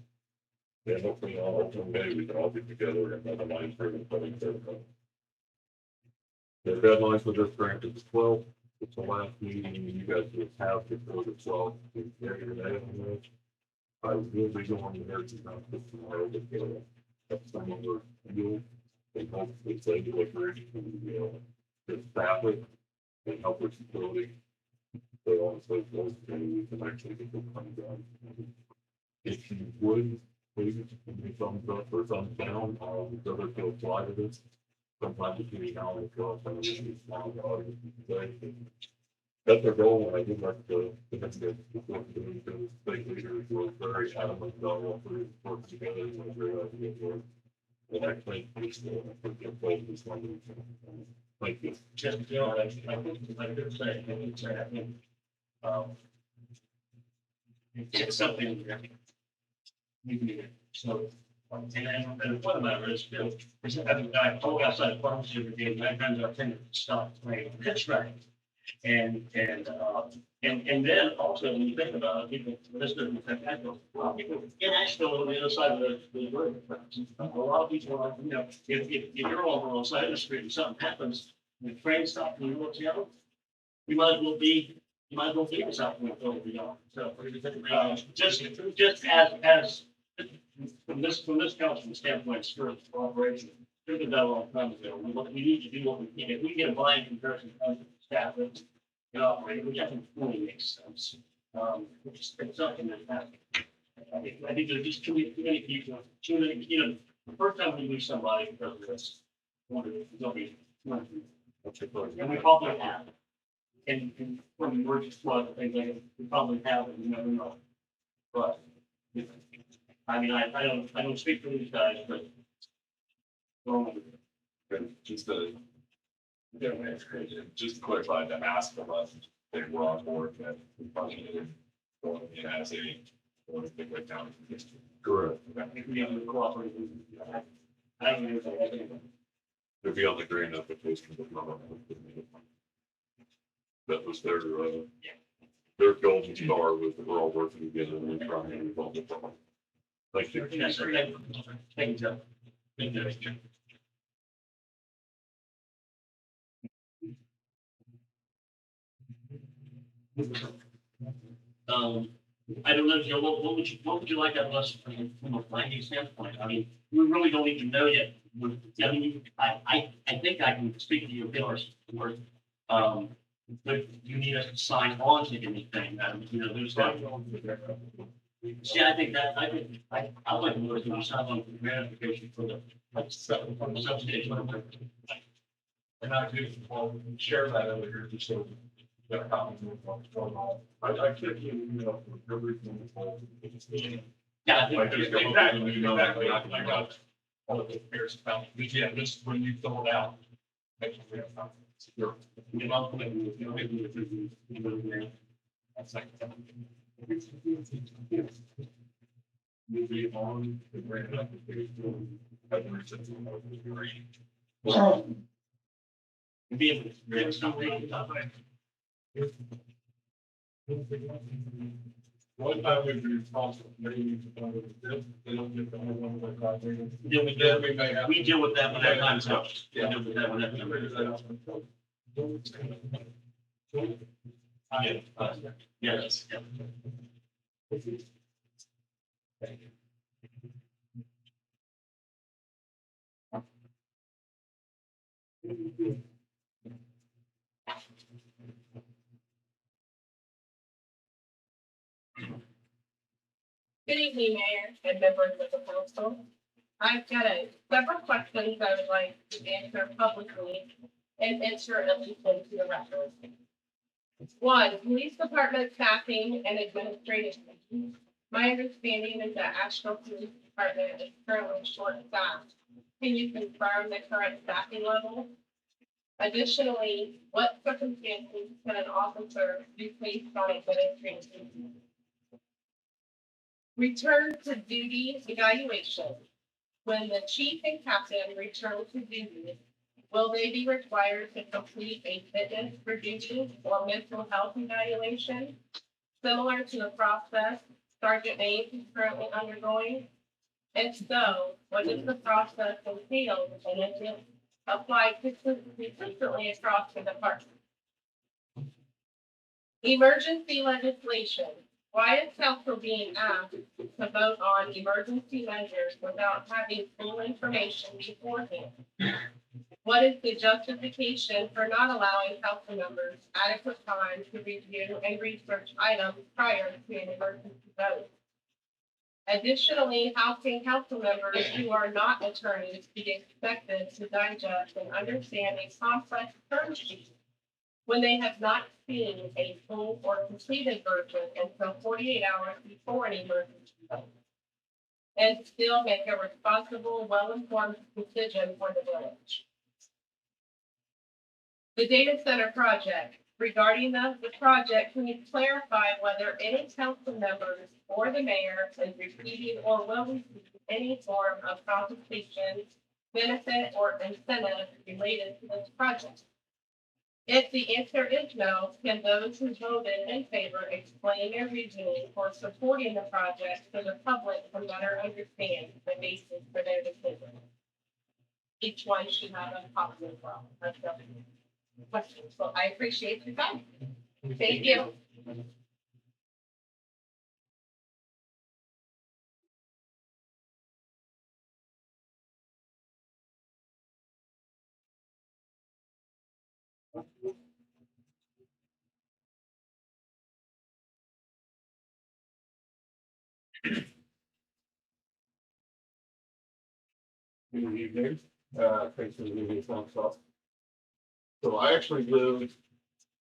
And hopefully on open day, we can all get together and have a nice ribbon cutting ceremony. The deadline for this grant is 12. It's the last meeting you guys will have before the 12th. I will be going there to tomorrow to get some of the fuel and hopefully say delivery to the staff and help with utility. So also those things can actually get them come down. If you would, please give me thumbs up or thumbs down on the other field slide of this. Sometimes it's really how it goes. Some of these small audience today. That's our goal, and I would like to get the state leaders who are very adamant about what we work together and what we're going to do. And actually, it's good place this one. Thank you. Just, you know, I think, like I did say, I think, it's something that we need. So, and one of my risks is having a guy pull outside the pharmacy every day, 9 times out of 10, it stops playing. That's right. And then also when you think about it, people, this doesn't affect Asheville. A lot of people in Asheville on the other side of the road. A lot of people are, you know, if you're on the side of the street and something happens, the train stops in the middle of town, you might as well be in South Central, you know. So just as from this council standpoint, spirit of cooperation, we've been done a long time ago. We need to do what we can. If we get a blind comparison to staff, you know, we definitely fully makes sense. It's something that happens. I think there's just too many people, you know, the first time we lose somebody because of this, they'll be, and we probably have. And from the emergency flood, things like that, we probably have, and you never know. But, I mean, I don't speak for these guys, but. Just to clarify, the ask of us, they were on board that we budgeted for it as a big down. Correct. We have to cooperate with you. I don't know if I have anything. They'll be on the grant application. That was their golden star was that we're all working together and trying to resolve the problem. Thank you. Yes, sir. Thank you, Joe. Thank you. I don't know, Joe, what would you like out of us from a planning standpoint? I mean, we really don't even know yet. I mean, I think I can speak to your pillars, or, but you need us to sign on to anything, you know, there's that. See, I think that, I like more to sign on for grant application for the, like, substation. And I do, well, share that over here, just so you got a copy of what's going on. I can't give you, everything. Yeah, I think. Exactly, I got all of the pairs of balance, but yeah, just when you fill it out. Make sure we have time. You're- You know, maybe, That's like. Moving on, the grant application. be able to grant something. One time we'd be responsible, maybe, they don't get the only one that got there. Deal with Then that, we may have. we deal with that when that time comes. We Yeah. deal with that when that time comes. Yes, yeah. Good evening, Mayor and members of the council. I've got several questions I would like to answer publicly and enter at least into the record. One, police department staffing and administrative needs. My understanding is that Asheville Police Department is currently short-staffed. Can you confirm the current staffing level? Additionally, what circumstances can an officer be placed on administrative duty? Return to duty evaluation. When the chief and captain return to duty, will they be required to complete a fitness for duty or mental health evaluation? Similar to the process Sergeant Mays is currently undergoing? If so, what does the process entail and is it applied consistently across the department? Emergency legislation. Why is council being asked to vote on emergency measures without having full information beforehand? What is the justification for not allowing council members adequate time to review and research items prior to an emergency vote? Additionally, how can council members who are not attorneys be expected to digest and understand a complex term sheet when they have not seen a full or completed version until 48 hours before an emergency vote, and still make a responsible, well-informed decision for the village? The data center project. Regarding the project, can you clarify whether any council members or the mayor is receiving or will receive any form of compensation, benefit, or incentive related to this project? If the answer is no, can those who voted in favor explain their reasoning for supporting the project so the public can better understand the basis for their decision? Each one should have a copy as well. That's the question. So I appreciate your time. Thank you. Good evening, thanks for the meeting, council. So I actually live,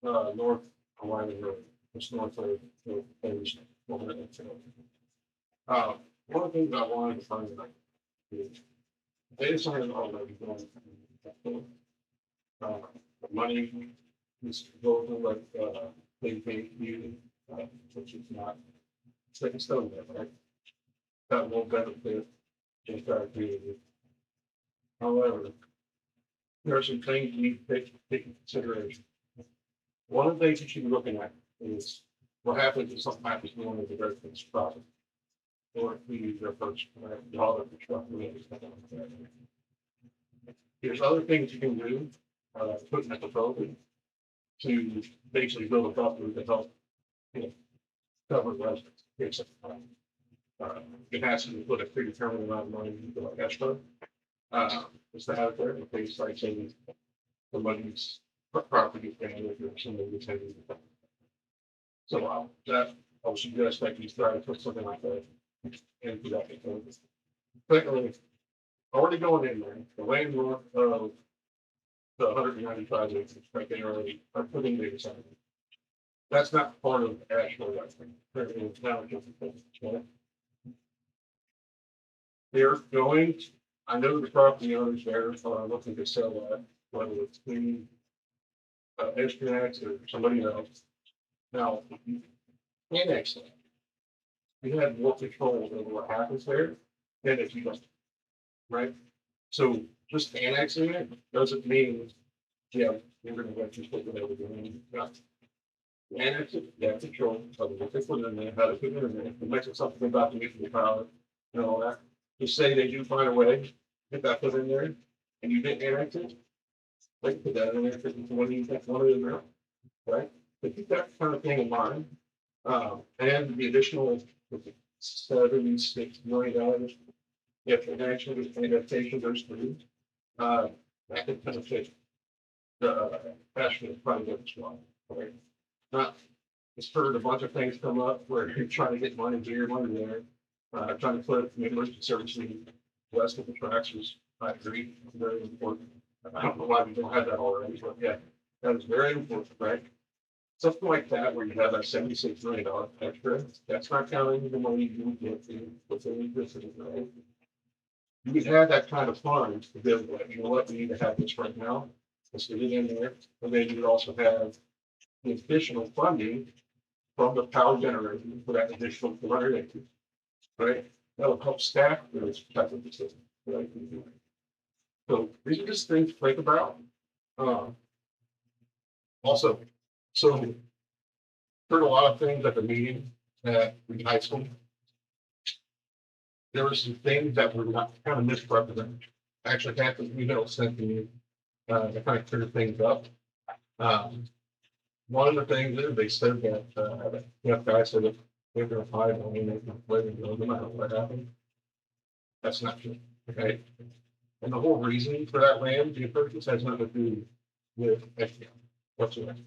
north of Wyman Road, just north of, Page. One of the things I wanted to find out is, data center is already going. The money is going like, they pay you, which is not, it's like a stone there, right? That will benefit the entire community. However, there are some things you need to take into consideration. One of the things you should be looking at is what happens if something happens to one of the residents' property. Or if we use their first, dollar for truck. There's other things you can do, put in the proposal to basically build a property that help, covered residence. It's, it has to put a predetermined amount of money into like escrow. Just to have it there in case like say somebody's property damage or somebody's having. So, that, I would suggest like you try to put something like that into that. Secondly, already going in there, the land north of the 195 acres, right there already, are putting data center. That's not part of actual, I think, now just they're going, I know the property owners there are looking to sell that, whether it's to Estranax or somebody else. Now, annex that. You have more control over what happens there than if you don't. Right? So just annexing it doesn't mean, yeah, you're gonna let you put whatever you need. Annex it, you have control, so what they put in there, how to put it in there, if it makes it something about the nuclear power, and all that. Just say they do find a way, get that put in there, and you didn't annex it. They can put that in there, if it's one you think one of them out, right? But keep that kind of thing in mind. And the additional $76 million, if the national adaptation goes through, that could benefit the passionate project as well, right? Not, it's heard a bunch of things come up where you're trying to get money here, money there, trying to put emergency services west of the tracks is, I agree, very important. I don't know why we don't have that already, but yeah, that is very important, right? Something like that, where you have that $76 million extra, that's not counting the money you would get within this, right? You would have that kind of fund to be able to, you know what, we need to have this right now, let's get it in there, and then you would also have the additional funding from the power generation for that additional 400 acres, right? That'll help staff those type of decisions, right? So these are just things to think about. Also, so heard a lot of things at the meeting at the high school. There were some things that were not kind of misrepresented. Actually, half of the email sent to me to kind of clear things up. One of the things is they said that guy said if they're going to find money, they can play and go no matter what happened. That's not true. Okay. And the whole reason for that land being purchased has nothing to do with FDM whatsoever.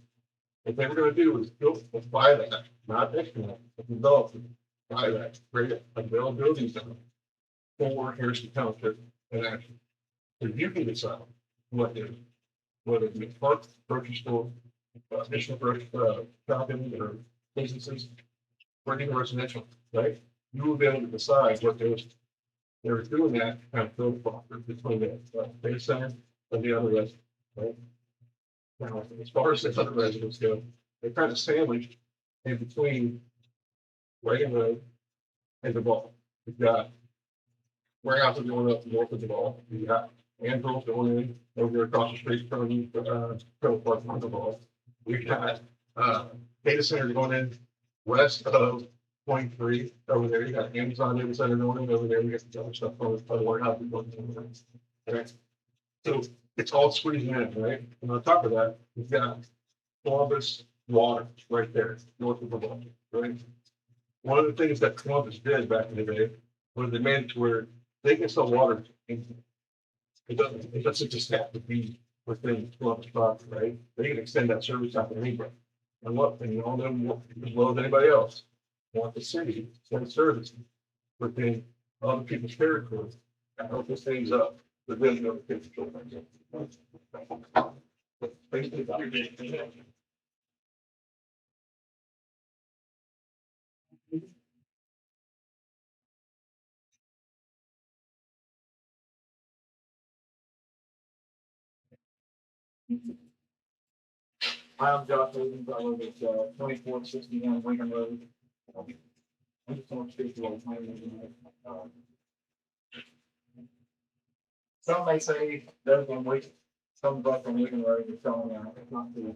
What they were going to do is go buy that, not FDM, but develop it, buy that, create a availability zone for Harrison Township and action. So you can decide what they do, whether it be park, grocery store, additional shopping or businesses, or even residential, right? You will be able to decide what they were doing that kind of build buffer between the data center and the other residents, right? Now, as far as the other residents go, they're kind of sandwiched in between Reagan Road and the ball. You've got warehouses going up north of the ball. You got Andrews going in over across the street from Trail Park on the ball. We've got data center going in west of 23 over there. You got Amazon data center going in over there. You got the other stuff going on the warehouse going in. Right? So it's all squeezing in, right? And on top of that, we've got Columbus water right there, north of the ball, right? One of the things that Columbus did back in the day was they made it to where they can sell water. It doesn't just have to be within Columbus property, right? They can extend that service out to anybody. And look, and you all know as well as anybody else, want the city to send service within other people's territory and open things up within the other people's territory. Basically, I'm Josh Williams. I live at 2461 Lincoln Road. I just want to speak to what my some may say those on Lincoln, some of us on Lincoln Road are telling me it's not true.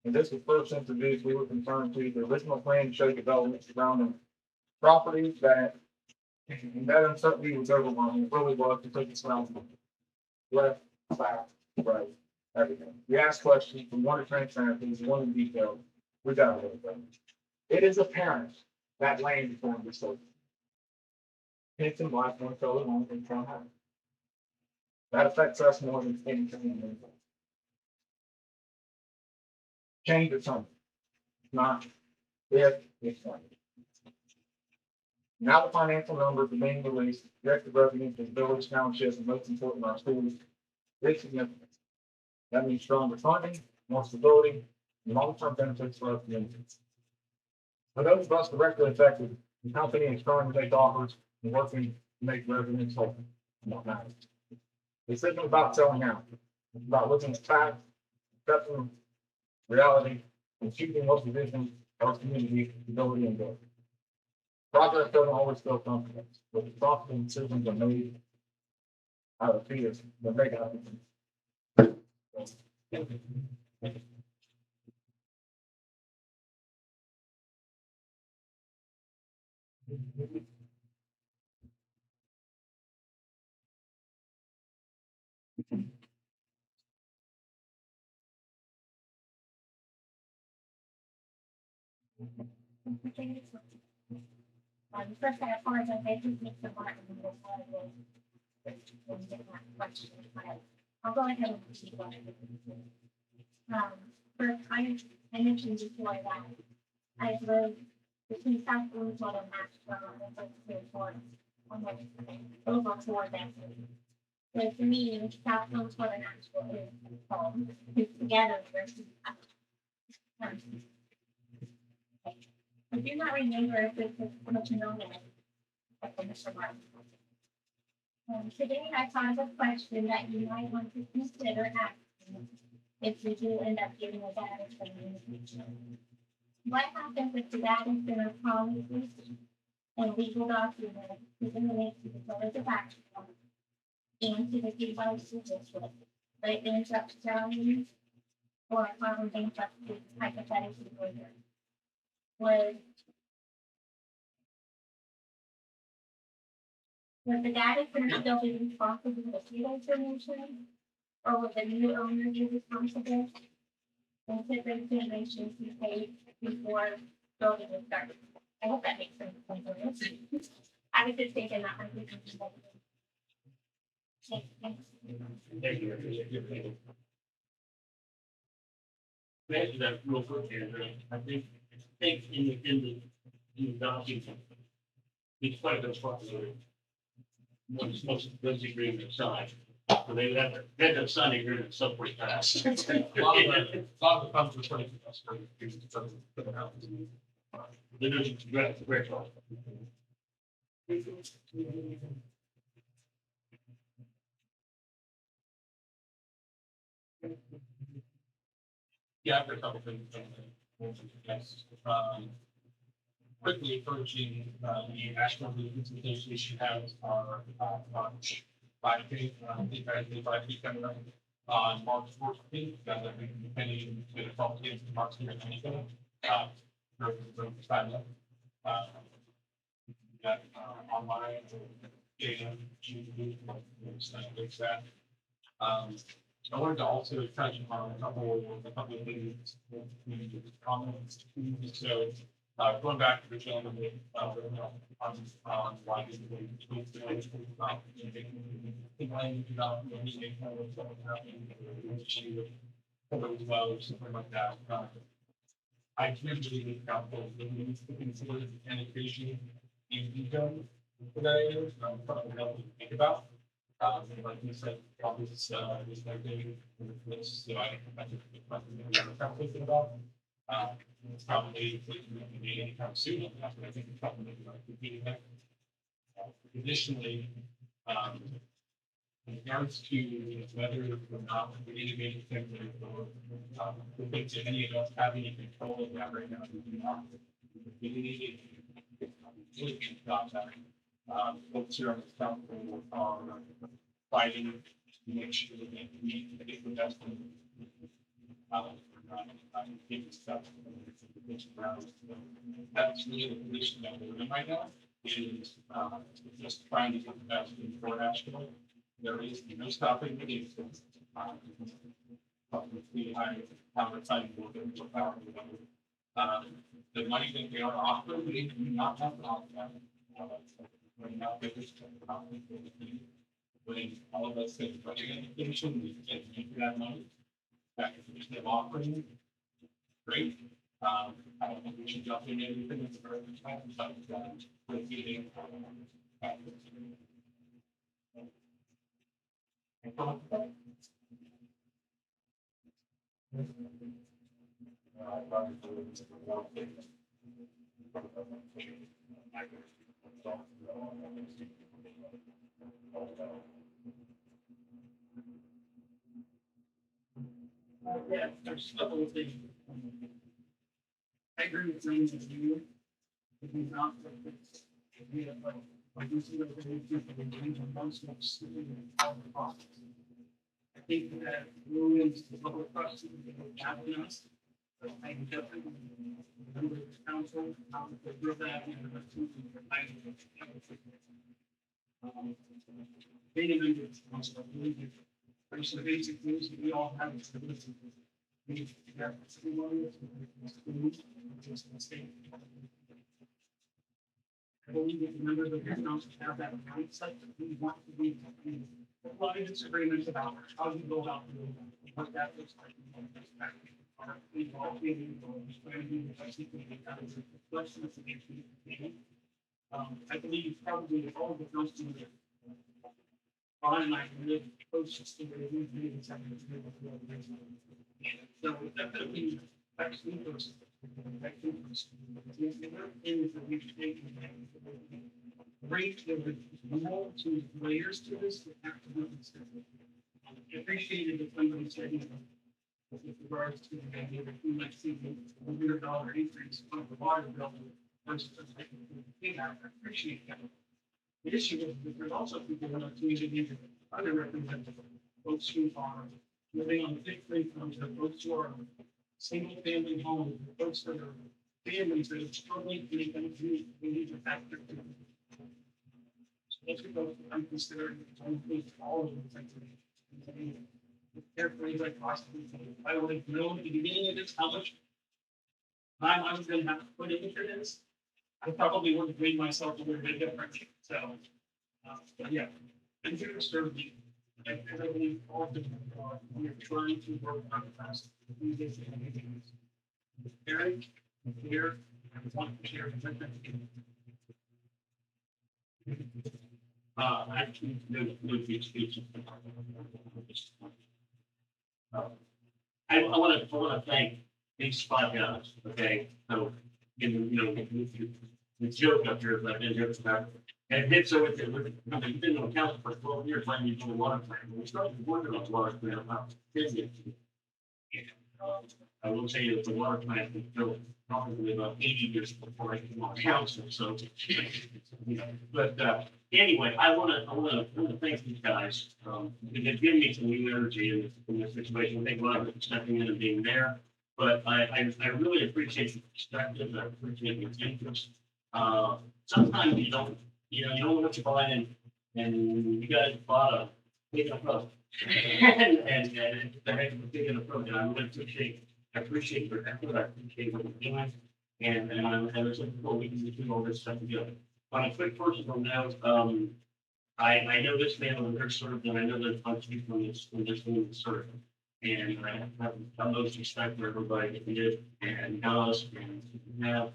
And this was first introduced, we were concerned to the original plan showed development surrounding properties that, and that uncertainty was overwhelming. It really was to take us around left, south, right, everything. We asked questions, we wanted transparency, we wanted detail. We got everything. It is apparent that land is going to be sold. It's in Blackmore, Philly, homes in Town Hall. That affects us more than anything. Change or something. Not if, it's when. Now the financial numbers are being released, projected revenue for the village, township, and most important, our schools, is significant. That means stronger funding, more stability, and long-term benefits for our communities. For those of us directly affected, the company is trying to make offers and working to make residents whole. And what matters. This isn't about selling out. It's about looking at facts, accepting reality, and choosing what's the vision of our community, stability, and growth. Progress doesn't always feel comfortable, but the thoughtful decisions are made out of fears, but make it happen. First, I apologize, I did make the mark. I'll go ahead and proceed. First, I mentioned before that I live between South Louisville and Maxwell, and it's like almost over 4 decades. So to me, South Louisville and Maxwell is home, it's together versus. I do not remember if this is much known as Mr. Martin. Today I thought of a question that you might want to consider asking if we do end up getting a data center in the future. What happens if the data center policies and legal documents eliminate to the village of Axel and to the Peabody School District, but it ends up selling or filing bankruptcy hypothetically later? Would the data center still be responsible for the information? Or would the new owner be responsible? And could the donations be paid before building is started? I hope that makes sense. I was just thinking that might be something that. Thank you. Answer that real quick, Andrew. I think in the document, it's quite a responsibility. Once most of those agreements signed, so they had to sign the agreement so pretty fast. A lot of the funds were put into us for the house. They're doing a great job. Yeah, I've got a couple things. Quickly approaching the National Movement Association has our March 5K, the 5K coming up on March 14th. That will be continuing to the 12th to March 2027. Sign up. Got online data, that. I wanted to also touch on a couple of things, comments. So, going back to the gentleman on why this is as well, or something like that. I do believe the council needs to consider the penetration in income for that area. Something that we think about. Like you said, probably this like thing, so I thinking about. It's probably be anytime soon. But I think it's probably like competing there. Additionally, in regards to whether or not the integrated sector or the things that any of us have any control of that right now, we do not. We need to really get about that. Folks here on this council are fighting to make sure that we get the best in that's really the position that we're in right now, is just trying to get the best in for Asheville. There is no stopping the needs. Publicly, how excited we're going to power. The money that we are offering, we do not have an option. We're not going to when all of us get budget allocation, we can keep that money. Back if we have offering, great. I don't think we should jump in anything that's very time, but with getting. Yeah, there's a couple of things. I agree with things that you. If we not, if we have like you see what they do for the change of most of all the process. I think that ruins the public trust that we have in us. So I can definitely remember the council, how they do that, and the two. Being a member of the council, I believe it. There's some basic things that we all have to listen to. We need to figure out what's going on. I believe that the members of your council have that mindset that we want to be. A lot of disagreements about how you go about doing that, what that looks like. We all feel I believe probably all of the council. Ron and I live close to where we live in San Francisco. So definitely vaccine doses. Vaccine doses. Things that we should take. Great, there were multiple layers to this that have to be considered. I appreciated that somebody said, with regards to the idea that we might see a $100 increase on the water bill versus I appreciate that. The issue is that there's also people in our community that are underrepresented, folks who are living on fixed incomes, or folks who are single family homes, folks that are families that are struggling to make ends meet. We need to factor in. So those are folks that I'm considering to include all of the things. Carefully as I possibly can. I would have known at the beginning of this how much time I was going to have to put into this. I probably would have made myself a little bit different. So, but yeah, I'm here to serve you. And I believe all the we're trying to work on the past. Eric, here, I want to share. Actually, no big speech. I want to thank these 5 guys. Okay, so the joke up here is I've been here for and it did so with you've been on council for 12 years. When you do a water plan, we started working on water plan about 10 years ago. I will tell you that the water plant was built probably about 80 years before I came on council. So, but anyway, I want to thank these guys. They've given me some new energy in this situation. Thank God for stepping in and being there. But I really appreciate your perspective. I appreciate your interest. Sometimes you don't know what you're buying, and you guys bought a big approach. and the heck of a big approach. And I really appreciate your effort. I appreciate what you're doing. And there's looking forward we can do all this stuff together. On a quick personal note, I know this man over there served, and I know there's a bunch of people in this room served. And I have utmost respect for everybody that did and does and have.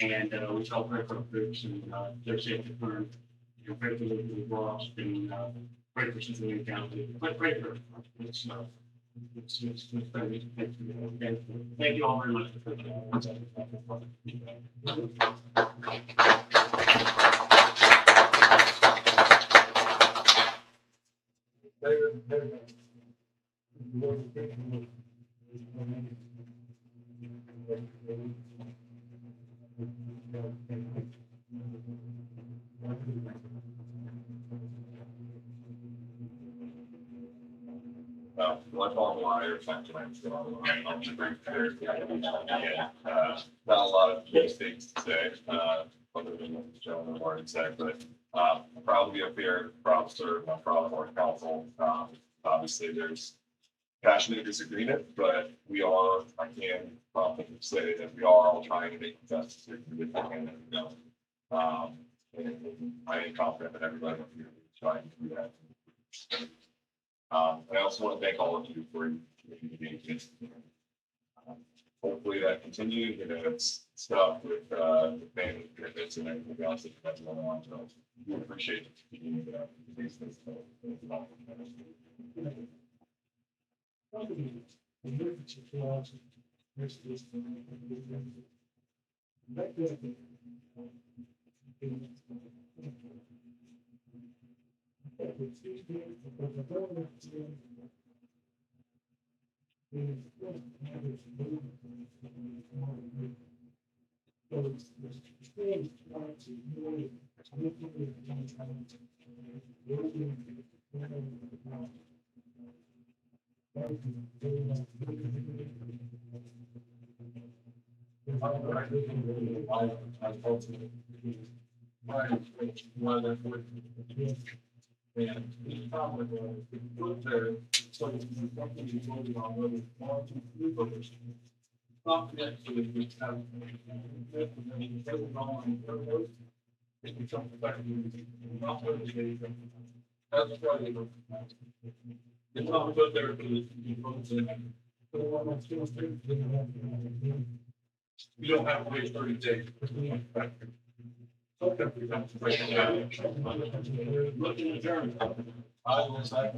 And we shall pray for groups and their safety firm. And pray for the lost and pray for something down to. But pray for it's very thank you all very much. Like all the wires, sometimes not a lot of key things to say, other than what the gentleman already said, but probably up here, proud to serve, I'm proud of our council. Obviously, there's passionate disagreement, but we are, I can confidently say that we are all trying to make the best decision with the hand that we know. And I am confident that everybody up here is trying to do that. I also want to thank all of you for your engagement. Hopefully that continues, and it's stuff with, the family commitments and everything else that's going on, so we appreciate you continuing to these things. It's not good there for the. You don't have to wait 30 days. Looking at adjourned. I will say.